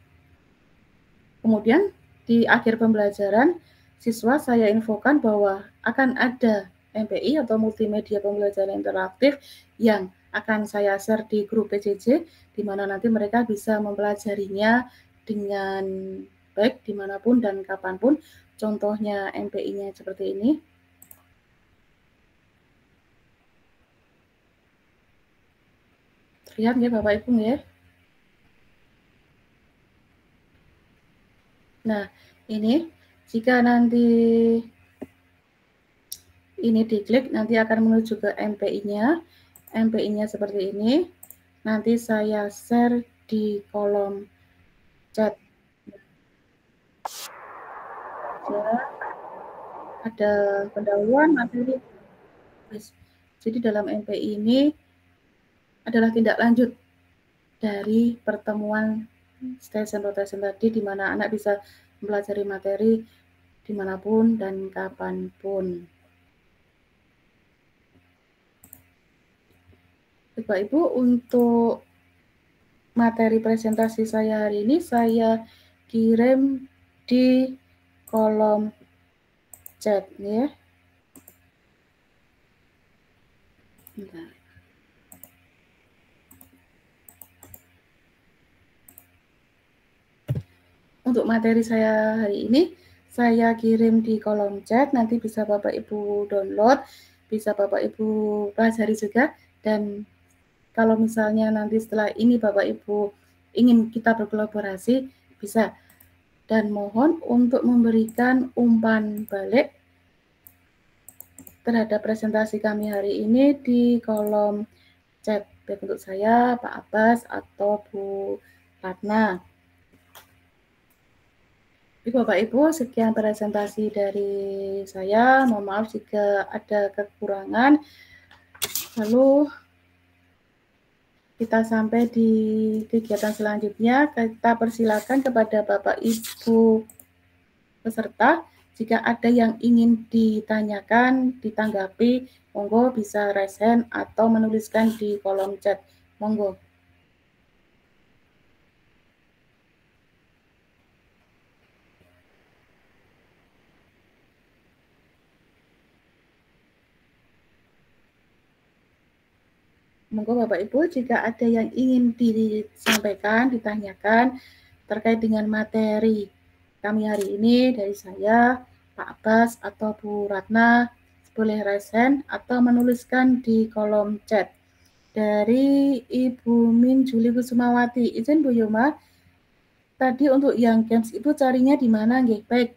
Kemudian di akhir pembelajaran, siswa saya infokan bahwa akan ada MPI atau multimedia pembelajaran interaktif yang akan saya share di grup PJJ, di mana nanti mereka bisa mempelajarinya dengan baik dimanapun dan kapanpun. Contohnya MPI-nya seperti ini. Terlihat ya Bapak Ibu ya? Nah, ini jika nanti ini diklik, nanti akan menuju ke MPI-nya. MPI-nya seperti ini. Nanti saya share di kolom chat. Ada pendahuluan materi. Jadi dalam MPI ini adalah tindak lanjut dari pertemuan station rotation tadi, di mana anak bisa mempelajari materi dimanapun dan kapanpun. Bapak Ibu, untuk materi presentasi saya hari ini saya kirim di kolom chat ya. Bentar. Untuk materi saya hari ini saya kirim di kolom chat, nanti bisa Bapak Ibu download, bisa Bapak Ibu pelajari juga, dan kalau misalnya nanti setelah ini Bapak Ibu ingin kita berkolaborasi, bisa. Dan mohon untuk memberikan umpan balik terhadap presentasi kami hari ini di kolom chat, baik untuk saya, Pak Abbas, atau Bu Ratna. Bapak Ibu, sekian presentasi dari saya. Mohon maaf jika ada kekurangan. Lalu kita sampai di kegiatan selanjutnya. Kita persilakan kepada Bapak Ibu peserta, jika ada yang ingin ditanyakan, ditanggapi, monggo bisa raise hand atau menuliskan di kolom chat. Monggo. Monggo Bapak Ibu, jika ada yang ingin disampaikan, ditanyakan terkait dengan materi kami hari ini dari saya, Pak Abbas atau Bu Ratna, boleh raise hand atau menuliskan di kolom chat. Dari Ibu Min Juli Kusumawati, izin Bu Yoma, tadi untuk yang games itu carinya di mana nggih? Baik,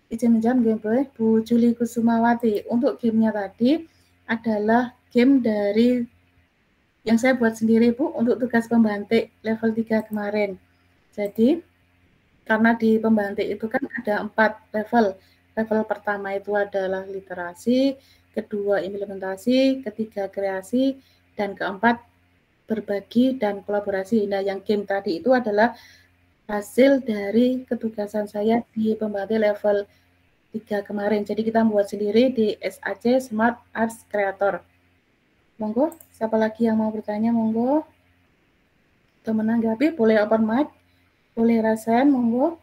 izin menjawab nggih Bu Juli Kusumawati. Untuk gamenya tadi adalah game dari yang saya buat sendiri Bu untuk tugas pembantik level 3 kemarin. Jadi karena di pembantik itu kan ada 4 level. Level pertama itu adalah literasi, kedua implementasi, ketiga kreasi, dan keempat berbagi dan kolaborasi. Nah, yang game tadi itu adalah hasil dari ketugasan saya di pembantik level 3 kemarin. Jadi kita buat sendiri di SAC Smart Arts Creator. Monggo, siapa lagi yang mau bertanya, monggo. Atau menanggapi, boleh open mic, boleh rasain, monggo.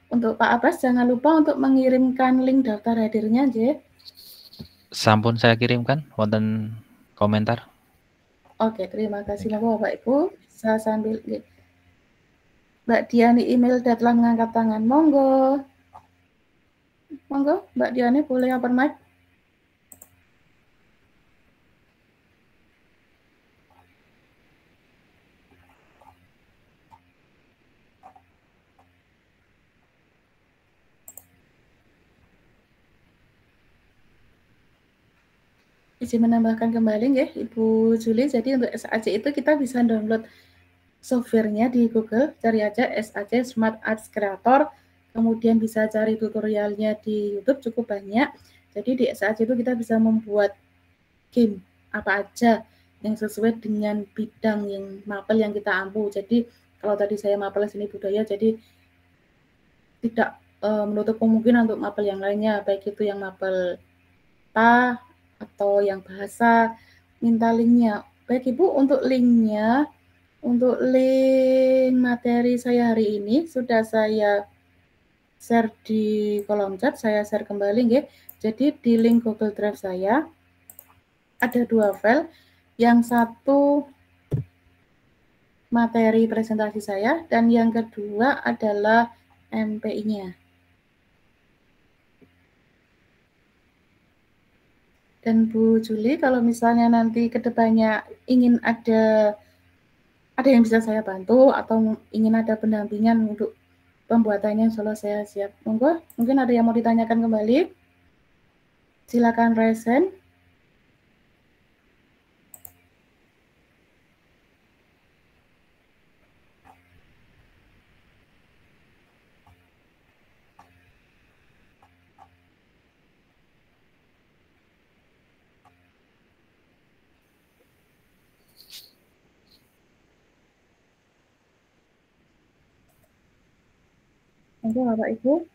Untuk Pak Abbas, jangan lupa untuk mengirimkan link daftar hadirnya, J. Sampun saya kirimkan, wonten komentar. Oke, terima kasih Bapak Ibu. Bisa sambil Mbak Diani email dan telah mengangkat tangan, monggo. Monggo, Mbak Diani boleh open mic. Izin menambahkan kembali ya Ibu Juli, jadi untuk SAC itu kita bisa download softwarenya di Google, cari aja SAC Smart Arts Creator, kemudian bisa cari tutorialnya di YouTube, cukup banyak. Jadi di SAC itu kita bisa membuat game apa aja yang sesuai dengan bidang yang mapel yang kita ampu. Jadi kalau tadi saya mapel seni budaya, jadi tidak menutup kemungkinan untuk mapel yang lainnya, baik itu yang mapel atau yang bahasa, minta linknya. Baik Ibu, untuk linknya, untuk link materi saya hari ini sudah saya share di kolom chat, saya share kembali ya. Jadi di link Google Drive saya ada 2 file, yang satu materi presentasi saya dan yang kedua adalah MPI-nya. Dan Bu Juli, kalau misalnya nanti kedepannya ingin ada yang bisa saya bantu atau ingin ada pendampingan untuk pembuatannya, insya Allah saya siap. Monggo, mungkin ada yang mau ditanyakan kembali. Silakan raise hand. Monggo Bapak Ibu.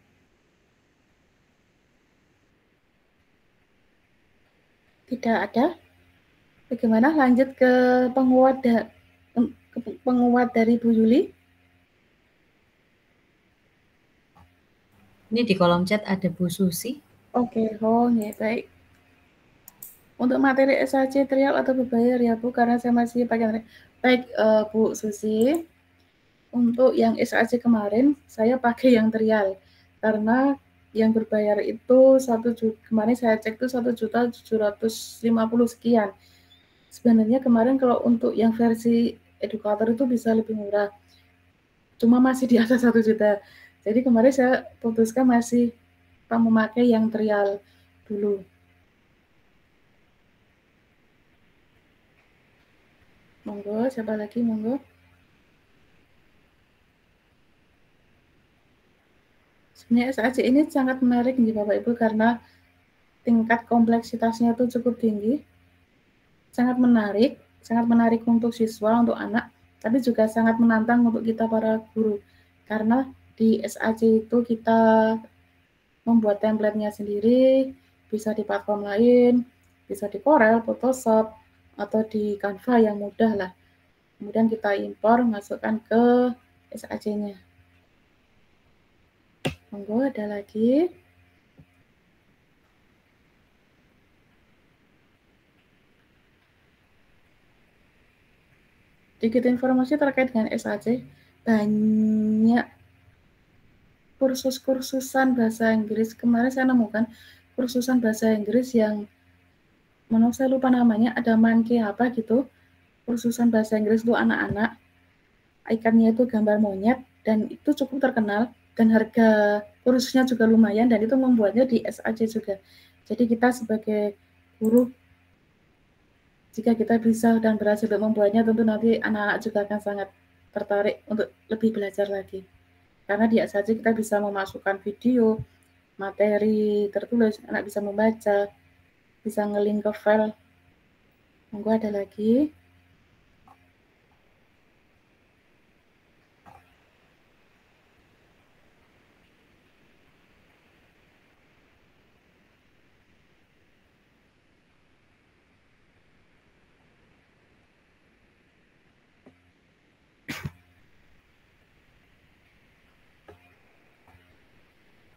Tidak ada. Bagaimana lanjut ke penguat dari Bu Yuli? Ini di kolom chat ada Bu Susi. Oke, ya baik. Untuk materi SAC trial atau berbayar ya Bu, karena saya masih pakai. Baik Bu Susi, untuk yang SAC kemarin saya pakai yang trial karena yang berbayar itu 1 juta, kemarin saya cek itu 1.750.000 sekian. Sebenarnya kemarin kalau untuk yang versi edukator itu bisa lebih murah, cuma masih di atas 1 juta. Jadi kemarin saya putuskan masih memakai yang trial dulu. Monggo, siapa lagi? Monggo. Sebenarnya SAC ini sangat menarik nih Bapak Ibu karena tingkat kompleksitasnya itu cukup tinggi, sangat menarik untuk siswa, untuk anak, tapi juga sangat menantang untuk kita para guru. Karena di SAC itu kita membuat template-nya sendiri, bisa di platform lain, bisa di Corel, Photoshop, atau di Canva yang mudah lah. Kemudian kita impor, masukkan ke SAC-nya. Monggo, ada lagi. Sedikit informasi terkait dengan SAC, banyak kursus-kursusan bahasa Inggris. Kemarin saya nemukan kursusan bahasa Inggris yang menurut saya lupa namanya, ada Monkey apa gitu, kursusan bahasa Inggris untuk anak-anak, ikonnya itu gambar monyet, dan itu cukup terkenal, dan harga kursusnya juga lumayan, dan itu membuatnya di SAC juga. Jadi kita sebagai guru, jika kita bisa dan berhasil untuk membuatnya, tentu nanti anak-anak juga akan sangat tertarik untuk lebih belajar lagi. Karena di SAC kita bisa memasukkan video, materi tertulis, anak bisa membaca, bisa nge-link ke file. Monggo ada lagi.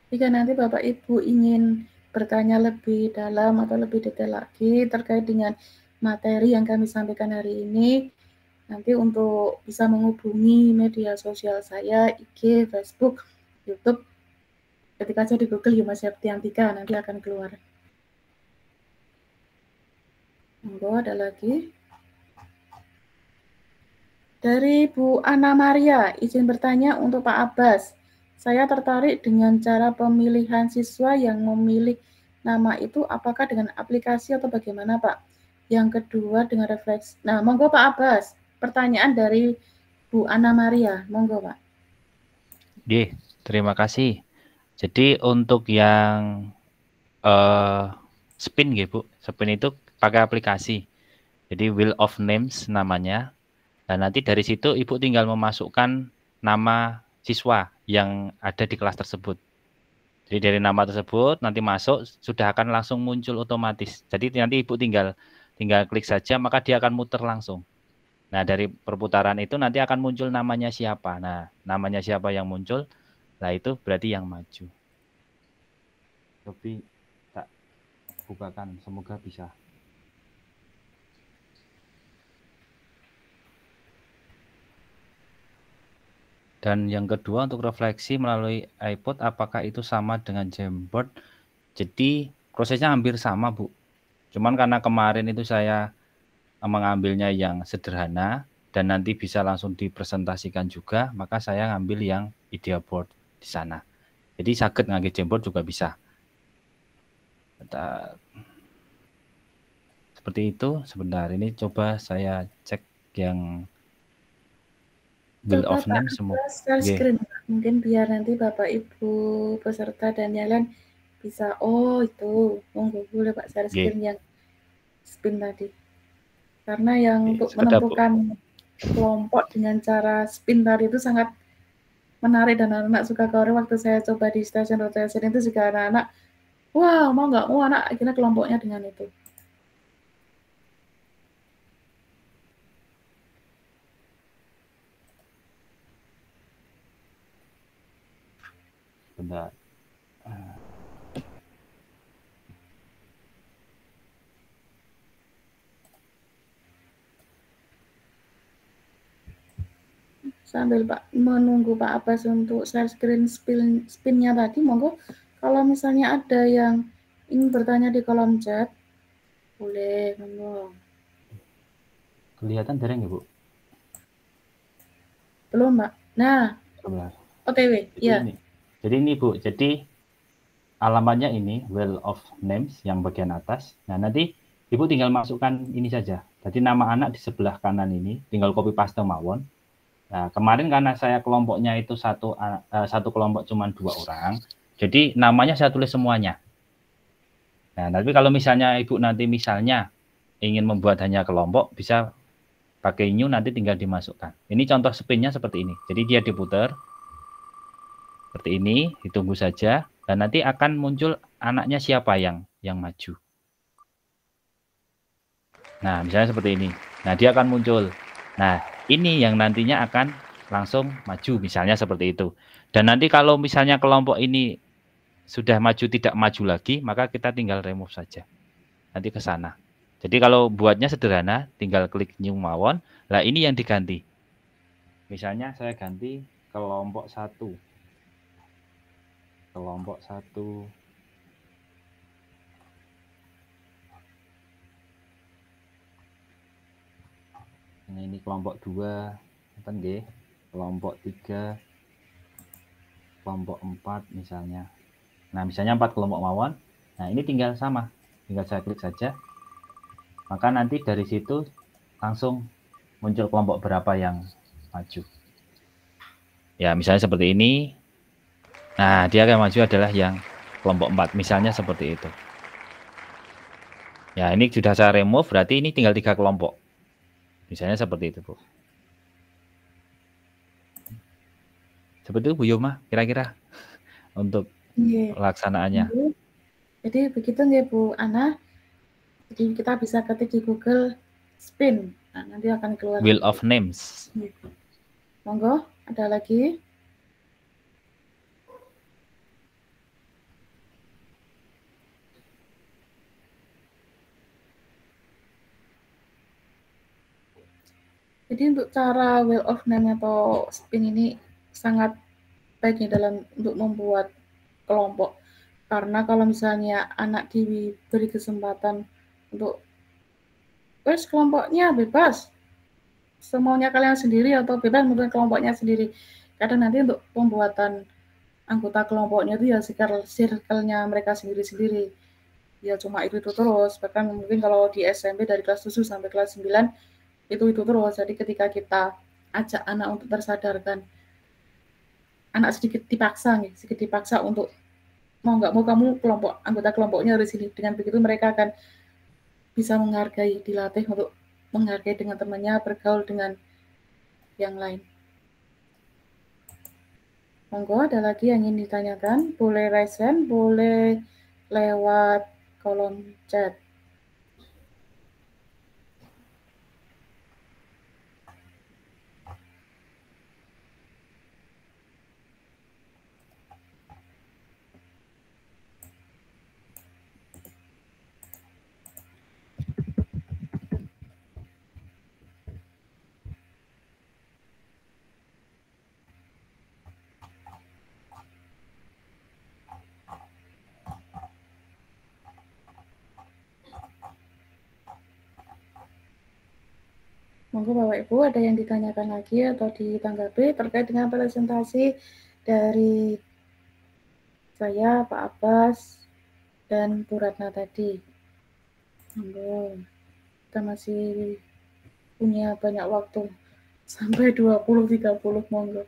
Jika nanti Bapak Ibu ingin bertanya lebih dalam atau lebih detail lagi terkait dengan materi yang kami sampaikan hari ini, nanti untuk bisa menghubungi media sosial saya, IG, Facebook, YouTube, ketika aja di Google Yuma Septiantika nanti akan keluar. Monggo, ada lagi. Dari Bu Ana Maria, izin bertanya untuk Pak Abbas. Saya tertarik dengan cara pemilihan siswa yang memilih nama itu, apakah dengan aplikasi atau bagaimana Pak? Yang kedua dengan refleksi. Nah, monggo Pak Abbas, pertanyaan dari Bu Ana Maria, monggo Pak. Oke, terima kasih. Jadi untuk yang spin gitu, spin itu pakai aplikasi. Jadi Wheel of Names namanya. Dan nanti dari situ Ibu tinggal memasukkan nama siswa yang ada di kelas tersebut. Jadi dari nama tersebut nanti masuk sudah akan langsung muncul otomatis. Jadi nanti Ibu tinggal klik saja maka dia akan muter langsung. Nah, dari perputaran itu nanti akan muncul namanya siapa. Nah, namanya siapa yang muncul, nah itu berarti yang maju. Tapi tak bukakan, semoga bisa. Dan yang kedua untuk refleksi melalui iPod, apakah itu sama dengan Jamboard? Jadi prosesnya hampir sama, Bu. Cuman karena kemarin itu saya mengambilnya yang sederhana dan nanti bisa langsung dipresentasikan juga, maka saya ngambil yang IdeaBoard di sana. Jadi sakit ngangge Jamboard juga bisa. Seperti itu. Sebentar, ini coba saya cek yang Wheel of Name semua. Share screen, mungkin biar nanti Bapak Ibu peserta dan yang lain bisa. Oh itu, monggo boleh Pak share screen yang spin tadi. Karena yang untuk menentukan kelompok dengan cara spin tadi itu sangat menarik dan anak-anak suka. Kalau waktu saya coba di stasiun rotation itu juga anak-anak, wah mau nggak mau anak akhirnya kelompoknya dengan itu. Bentar. Sambil Pak menunggu Pak Abbas untuk share screen spinnya tadi, monggo kalau misalnya ada yang ingin bertanya di kolom chat, boleh, monggo. Kelihatan dereng ya, Bu? Belum, Mbak. Nah, OTW, ya. Jadi ini, Bu, jadi alamatnya ini, Wheel of Names yang bagian atas. Nah, nanti Ibu tinggal masukkan ini saja. Jadi nama anak di sebelah kanan ini, tinggal copy paste mawon. Nah, kemarin karena saya kelompoknya itu satu kelompok cuma 2 orang, jadi namanya saya tulis semuanya. Nah, tapi kalau misalnya Ibu nanti misalnya ingin membuat hanya kelompok, bisa pakai new, nanti tinggal dimasukkan. Ini contoh spinnya seperti ini. Jadi dia diputar seperti ini, ditunggu saja, dan nanti akan muncul anaknya siapa yang maju. Nah, misalnya seperti ini. Nah, dia akan muncul. Nah, ini yang nantinya akan langsung maju, misalnya seperti itu. Dan nanti kalau misalnya kelompok ini sudah maju tidak maju lagi, maka kita tinggal remove saja. Nanti ke sana. Jadi kalau buatnya sederhana, tinggal klik new mawon. Lah ini yang diganti. Misalnya saya ganti kelompok 1. Kelompok 1. Nah, ini kelompok 2, kelompok 3, kelompok 4 misalnya. Nah, misalnya 4 kelompok mawon. Nah, ini tinggal sama. Tinggal saya klik saja. Maka nanti dari situ langsung muncul kelompok berapa yang maju. Ya, misalnya seperti ini. Nah, dia akan maju adalah yang kelompok 4. Misalnya seperti itu. Ya, ini sudah saya remove, berarti ini tinggal 3 kelompok. Misalnya seperti itu, Bu. Seperti itu, Bu Yoma, kira-kira untuk pelaksanaannya. Jadi begitu nggih, Bu Ana. Jadi kita bisa ketik di Google spin. Nah, nanti akan keluar Wheel of Names. Monggo, ada lagi? Jadi untuk cara Wheel of Name atau spin ini sangat baiknya dalam untuk membuat kelompok. Karena kalau misalnya anak diberi kesempatan untuk kelompoknya bebas, semaunya kalian sendiri atau bebas membuat kelompoknya sendiri. Kadang nanti untuk pembuatan anggota kelompoknya itu ya circle-nya mereka sendiri-sendiri. Ya cuma itu terus. Bahkan mungkin kalau di SMP dari kelas 7 sampai kelas 9 itu terus. Jadi ketika kita ajak anak untuk tersadarkan. Anak sedikit dipaksa untuk mau nggak mau kamu anggota kelompoknya harus ini. Dengan begitu mereka akan bisa menghargai, dilatih untuk menghargai dengan temannya, bergaul dengan yang lain. Monggo, ada lagi yang ingin ditanyakan? Boleh raise hand, boleh lewat kolom chat. Monggo Bapak Ibu, ada yang ditanyakan lagi atau ditanggapi terkait dengan presentasi dari saya, Pak Abbas, dan Bu Ratna tadi. Monggo, kita masih punya banyak waktu sampai 20.30, monggo.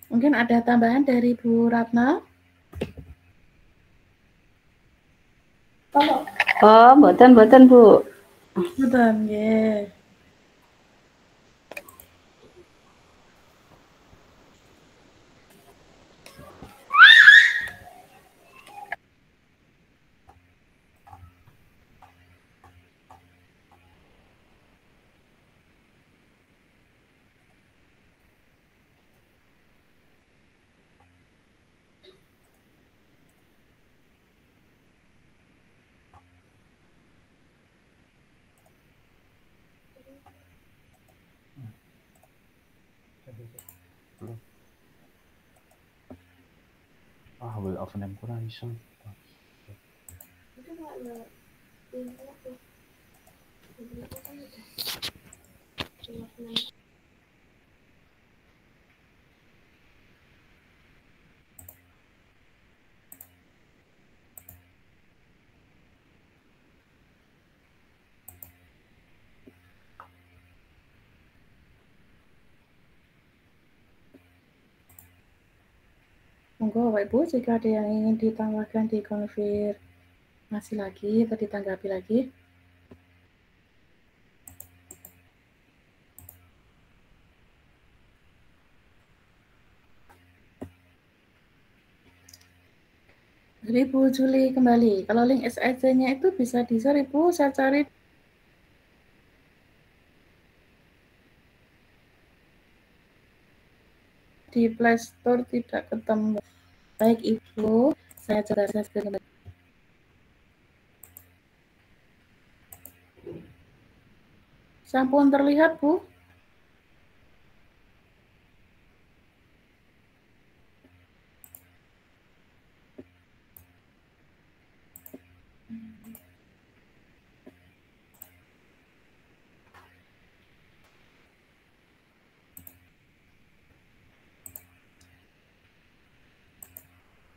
Mungkin ada tambahan dari Bu Ratna? Oh, mboten Bu. Mboten, nggih. Will of name kurang iso. Monggo Bapak Ibu, jika ada yang ingin ditambahkan, dikonfirmasi lagi atau ditanggapi lagi. Ibu Juli kembali. Kalau link SIC-nya itu bisa di-share Ibu, saya cari di Play Store tidak ketemu. Baik Ibu, saya coba share kembali. Sampun terlihat Bu?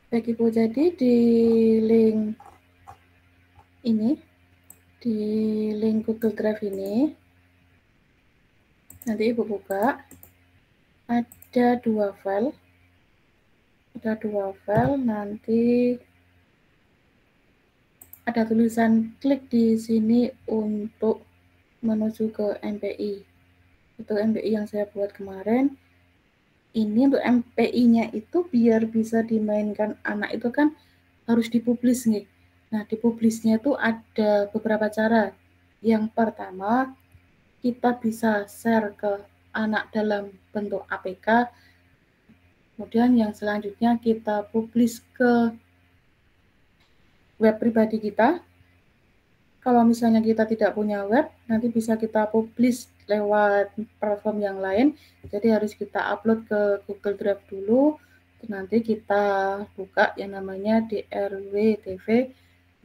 Baik Ibu, jadi di link ini, di link Google Drive ini, nanti Ibu buka, ada dua file, nanti ada tulisan klik di sini untuk menuju ke MPI. Itu MPI yang saya buat kemarin. Ini untuk MPI-nya itu biar bisa dimainkan anak itu kan harus dipublis nih. Nah, dipublisnya itu ada beberapa cara. Yang pertama, kita bisa share ke anak dalam bentuk APK. Kemudian yang selanjutnya kita publis ke web pribadi kita. Kalau misalnya kita tidak punya web, nanti bisa kita publish lewat platform yang lain. Jadi harus kita upload ke Google Drive dulu. Nanti kita buka yang namanya DRW-TV.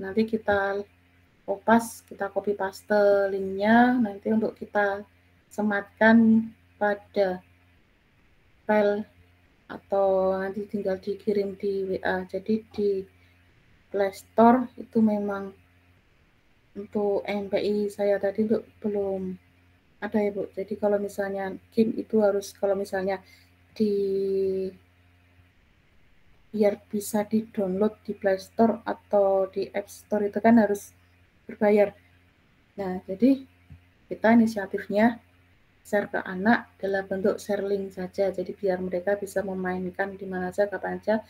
Nanti kita kita copy paste linknya. Nanti untuk kita sematkan pada file atau nanti tinggal dikirim di WA. Jadi di Play Store itu memang untuk MPI saya tadi belum ada ya Bu. Jadi kalau misalnya game itu harus kalau misalnya biar bisa di-download di Play Store atau di App Store itu kan harus berbayar. Nah, jadi kita inisiatifnya share ke anak dalam bentuk share link saja. Jadi biar mereka bisa memainkan di mana saja kapan saja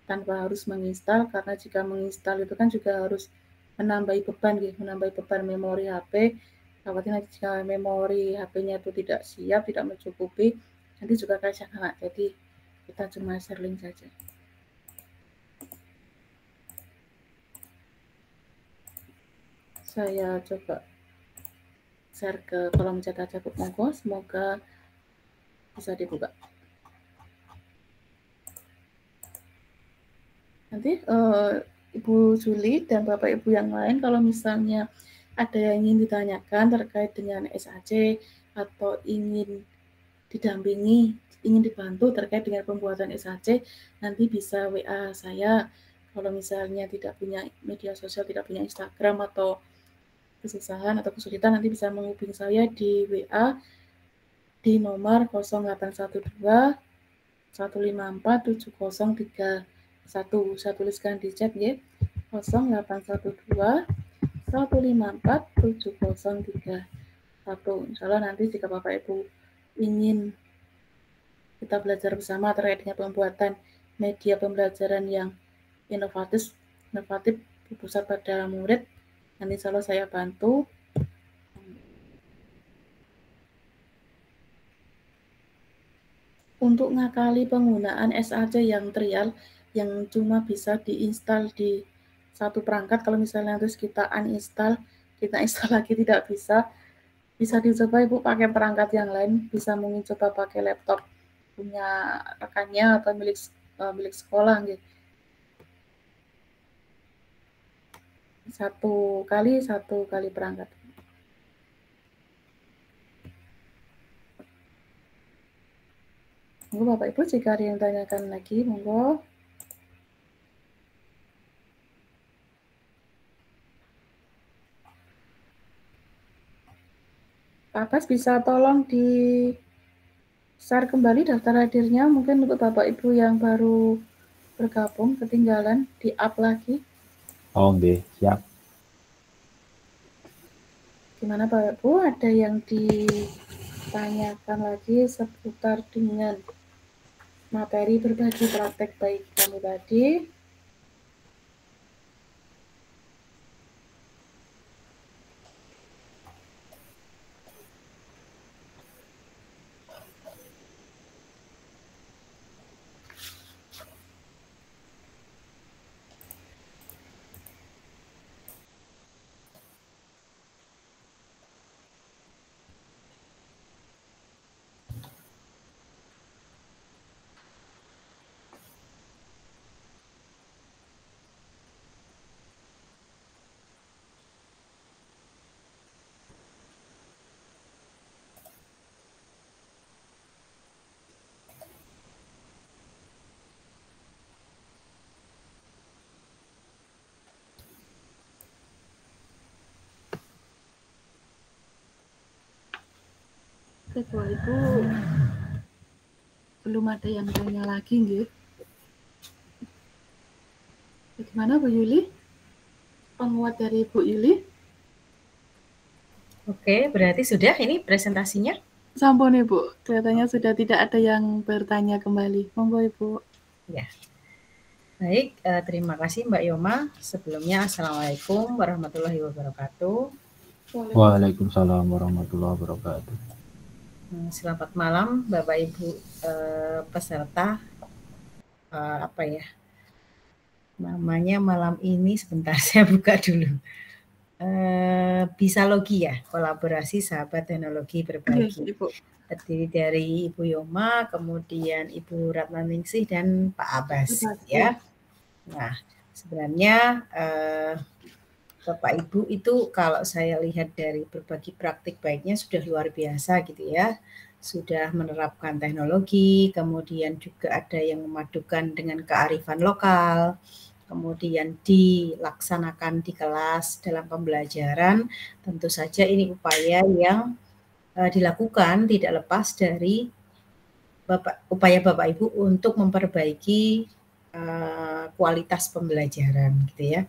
tanpa harus menginstal, karena jika menginstal itu kan juga harus menambah beban memori HP. Khawatir nanti jika memori HP-nya itu tidak siap, tidak mencukupi, nanti juga kasihan anak. Jadi kita cuma share link saja. Saya coba share ke kolom chat aja Bu, monggo, semoga bisa dibuka. Nanti Ibu Juli dan Bapak Ibu yang lain kalau misalnya ada yang ingin ditanyakan terkait dengan SAC atau ingin didampingi, ingin dibantu terkait dengan pembuatan SAC, nanti bisa WA saya. Kalau misalnya tidak punya media sosial, tidak punya Instagram atau kesusahan atau kesulitan, nanti bisa menghubungi saya di WA di nomor 0812 154 7031. Saya tuliskan di chat ya. 0812 154 7031. Insya Allah nanti jika Bapak Ibu ingin kita belajar bersama terkait dengan pembuatan media pembelajaran yang inovatif berpusat pada murid, nanti insya Allah saya bantu. Untuk ngakali penggunaan SAC yang trial, yang cuma bisa diinstal di satu perangkat, kalau misalnya terus kita uninstall, kita install lagi tidak bisa dicoba Ibu pakai perangkat yang lain, bisa mungkin coba pakai laptop punya rekannya atau milik sekolah gitu. Satu kali perangkat. Monggo Bapak Ibu jika ada yang tanyakan lagi, monggo. Pak Bas bisa tolong di share kembali daftar hadirnya, mungkin untuk Bapak Ibu yang baru bergabung ketinggalan, di up lagi. Oh, nggih, siap. Gimana Bapak Ibu, ada yang ditanyakan lagi seputar dengan materi berbagi praktek baik kami tadi? Bapak Ibu belum ada yang tanya lagi nggih. Bagaimana Bu Yuli? Penguat dari Bu Yuli? Oke, berarti sudah ini presentasinya? Sampun Ibu, kelihatannya sudah tidak ada yang bertanya kembali. Monggo Ibu. Ya. Baik, terima kasih Mbak Yoma. Sebelumnya, Assalamualaikum warahmatullahi wabarakatuh. Waalaikumsalam warahmatullahi wabarakatuh. Selamat malam Bapak Ibu peserta. Apa ya namanya malam ini? Sebentar saya buka dulu. Bisa logi ya, kolaborasi sahabat teknologi berbagi. Terdiri dari Ibu Yoma, kemudian Ibu Ratnaningsih dan Pak Abbas ya. Nah, sebenarnya Bapak Ibu itu kalau saya lihat dari berbagi praktik baiknya sudah luar biasa gitu ya. Sudah menerapkan teknologi, kemudian juga ada yang memadukan dengan kearifan lokal, kemudian dilaksanakan di kelas dalam pembelajaran. Tentu saja ini upaya yang dilakukan tidak lepas dari upaya Bapak Ibu untuk memperbaiki kualitas pembelajaran gitu ya.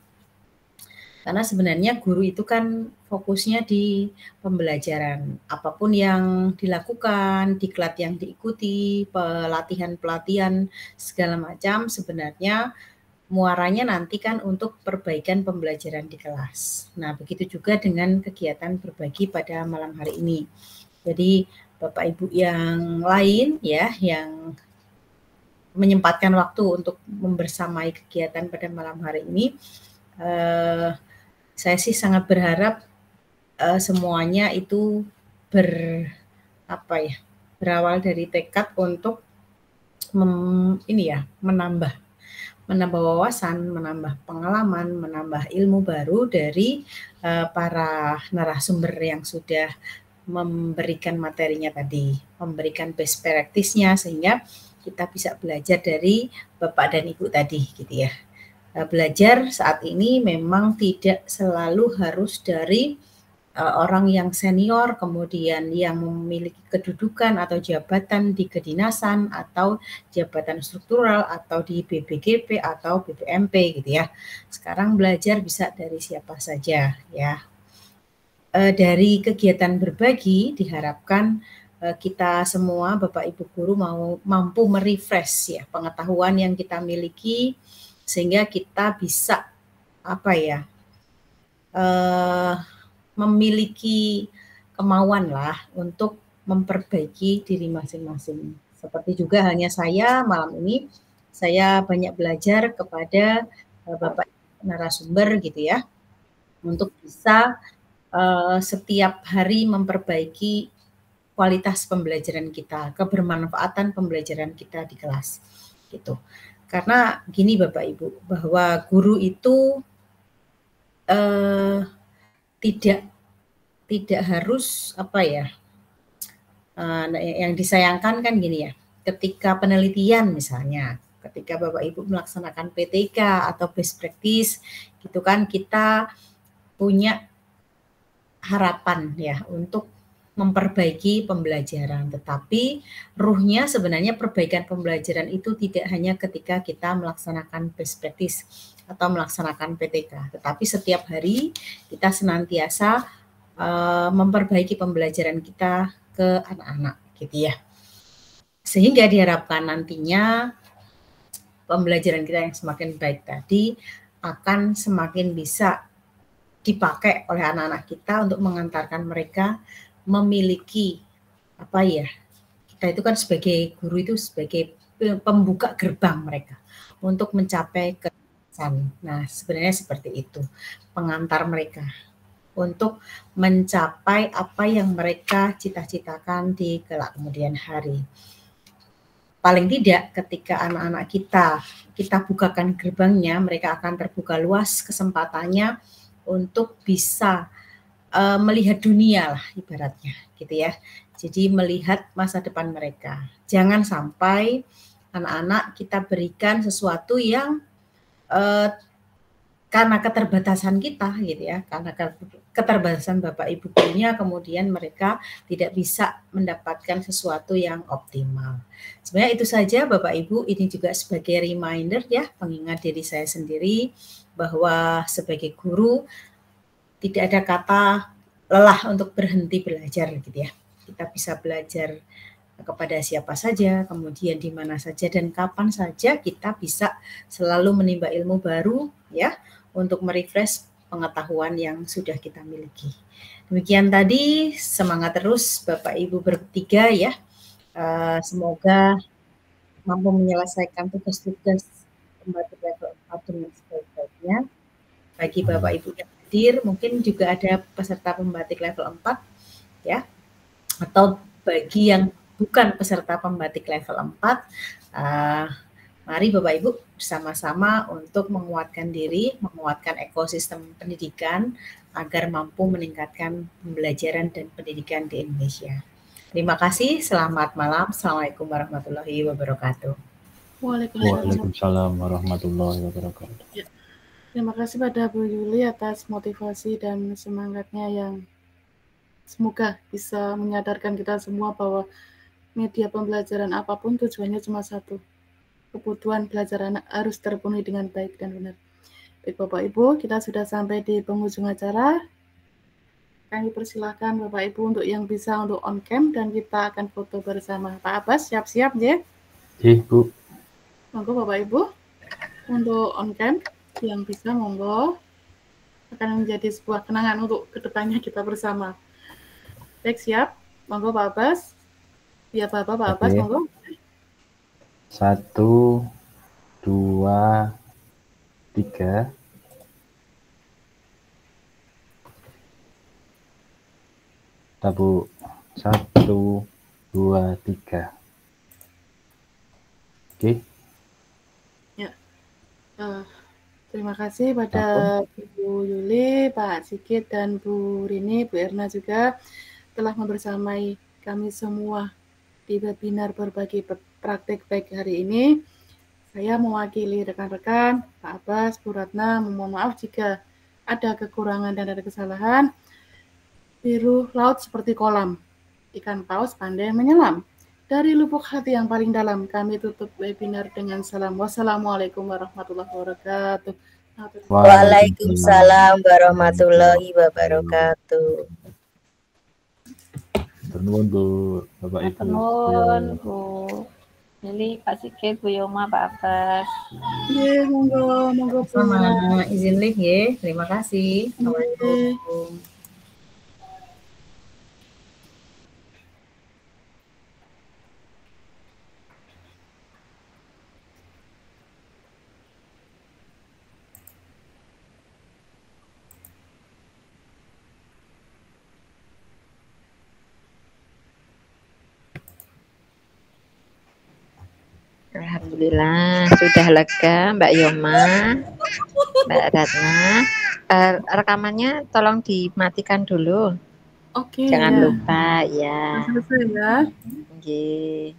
Karena sebenarnya guru itu kan fokusnya di pembelajaran. Apapun yang dilakukan, diklat yang diikuti, pelatihan-pelatihan segala macam sebenarnya muaranya nanti kan untuk perbaikan pembelajaran di kelas. Nah, begitu juga dengan kegiatan berbagi pada malam hari ini. Jadi Bapak Ibu yang lain ya yang menyempatkan waktu untuk membersamai kegiatan pada malam hari ini, saya sih sangat berharap semuanya itu berawal dari tekad untuk menambah wawasan, menambah pengalaman, menambah ilmu baru dari para narasumber yang sudah memberikan materinya tadi, memberikan best practice-nya sehingga kita bisa belajar dari Bapak dan Ibu tadi gitu ya. Belajar saat ini memang tidak selalu harus dari orang yang senior, kemudian yang memiliki kedudukan atau jabatan di kedinasan atau jabatan struktural atau di BPGP atau BPMP gitu ya. Sekarang belajar bisa dari siapa saja ya. Dari kegiatan berbagi diharapkan kita semua Bapak Ibu guru mampu merefresh ya pengetahuan yang kita miliki sehingga kita bisa memiliki kemauan lah untuk memperbaiki diri masing-masing. Seperti juga halnya saya malam ini, saya banyak belajar kepada Bapak narasumber gitu ya, untuk bisa setiap hari memperbaiki kualitas pembelajaran kita, kebermanfaatan pembelajaran kita di kelas gitu. Karena gini Bapak Ibu, bahwa guru itu tidak harus yang disayangkan kan gini ya, ketika penelitian misalnya, ketika Bapak Ibu melaksanakan PTK atau best practice gitu kan, kita punya harapan ya untuk memperbaiki pembelajaran, tetapi ruhnya sebenarnya perbaikan pembelajaran itu tidak hanya ketika kita melaksanakan best practice atau melaksanakan PTK, tetapi setiap hari kita senantiasa memperbaiki pembelajaran kita ke anak-anak gitu ya, sehingga diharapkan nantinya pembelajaran kita yang semakin baik tadi akan semakin bisa dipakai oleh anak-anak kita untuk mengantarkan mereka memiliki kita itu kan sebagai guru itu sebagai pembuka gerbang mereka untuk mencapai kesuksesan. Nah, sebenarnya seperti itu, pengantar mereka untuk mencapai apa yang mereka cita-citakan di kelak kemudian hari. Paling tidak ketika anak-anak kita bukakan gerbangnya, mereka akan terbuka luas kesempatannya untuk bisa melihat dunia lah ibaratnya gitu ya. Jadi melihat masa depan mereka. Jangan sampai anak-anak kita berikan sesuatu yang karena keterbatasan kita gitu ya, karena keterbatasan Bapak Ibu gurunya, kemudian mereka tidak bisa mendapatkan sesuatu yang optimal. Sebenarnya itu saja Bapak Ibu, ini juga sebagai reminder ya, pengingat diri saya sendiri bahwa sebagai guru tidak ada kata lelah untuk berhenti belajar gitu ya. Kita bisa belajar kepada siapa saja, kemudian di mana saja dan kapan saja kita bisa selalu menimba ilmu baru ya untuk merefresh pengetahuan yang sudah kita miliki. Demikian tadi, semangat terus Bapak Ibu bertiga ya. Semoga mampu menyelesaikan tugas-tugas pembatik level 4 dengan sebaik-baiknya. Bagi Bapak Ibu yang hadir, mungkin juga ada peserta pembatik level 4 ya. Atau bagi yang bukan peserta pembatik level 4, mari Bapak Ibu bersama-sama untuk menguatkan diri, menguatkan ekosistem pendidikan agar mampu meningkatkan pembelajaran dan pendidikan di Indonesia. Terima kasih, selamat malam. Assalamualaikum warahmatullahi wabarakatuh. Waalaikumsalam warahmatullahi wabarakatuh. Ya. Terima kasih pada Bu Yuli atas motivasi dan semangatnya yang semoga bisa menyadarkan kita semua bahwa media pembelajaran apapun tujuannya cuma satu. Kebutuhan belajar anak harus terpenuhi dengan baik dan benar. Baik Bapak Ibu, kita sudah sampai di penghujung acara. Kami persilahkan Bapak Ibu untuk yang bisa untuk on cam dan kita akan foto bersama. Pak Abbas siap-siap ya? Iya Bu. Monggo Bapak Ibu untuk on cam yang bisa monggo, akan menjadi sebuah kenangan untuk kedepannya kita bersama. Baik siap, monggo Pak Abbas. Ya Pak Abbas monggo. 1, 2, 3. Bu, 1, 2, 3. Oke. Ya. Terima kasih pada Bu Yuli, Pak Sigit, dan Bu Rini, Bu Erna juga telah membersamai kami semua di webinar berbagi praktik baik hari ini. Saya mewakili rekan-rekan, Pak Abbas, Bu Ratna, mohon maaf jika ada kekurangan dan ada kesalahan. Biru laut seperti kolam, ikan paus pandai menyelam. Dari lubuk hati yang paling dalam, kami tutup webinar dengan salam. Wassalamualaikum warahmatullahi wabarakatuh. Waalaikumsalam warahmatullahi wabarakatuh. Ternuwun Bu, Bapak Ibu. Ternuwun Bu Yuli, Pak Sigit, Bu Yoma, Pak Abbas. Iya, monggo Sama izin live ya. Terima kasih. Assalamualaikum. Alhamdulillah sudah lega Mbak Yoma, Mbak Ratna. Rekamannya tolong dimatikan dulu. Oke. Jangan ya. lupa ya. Selesai ya. Oke.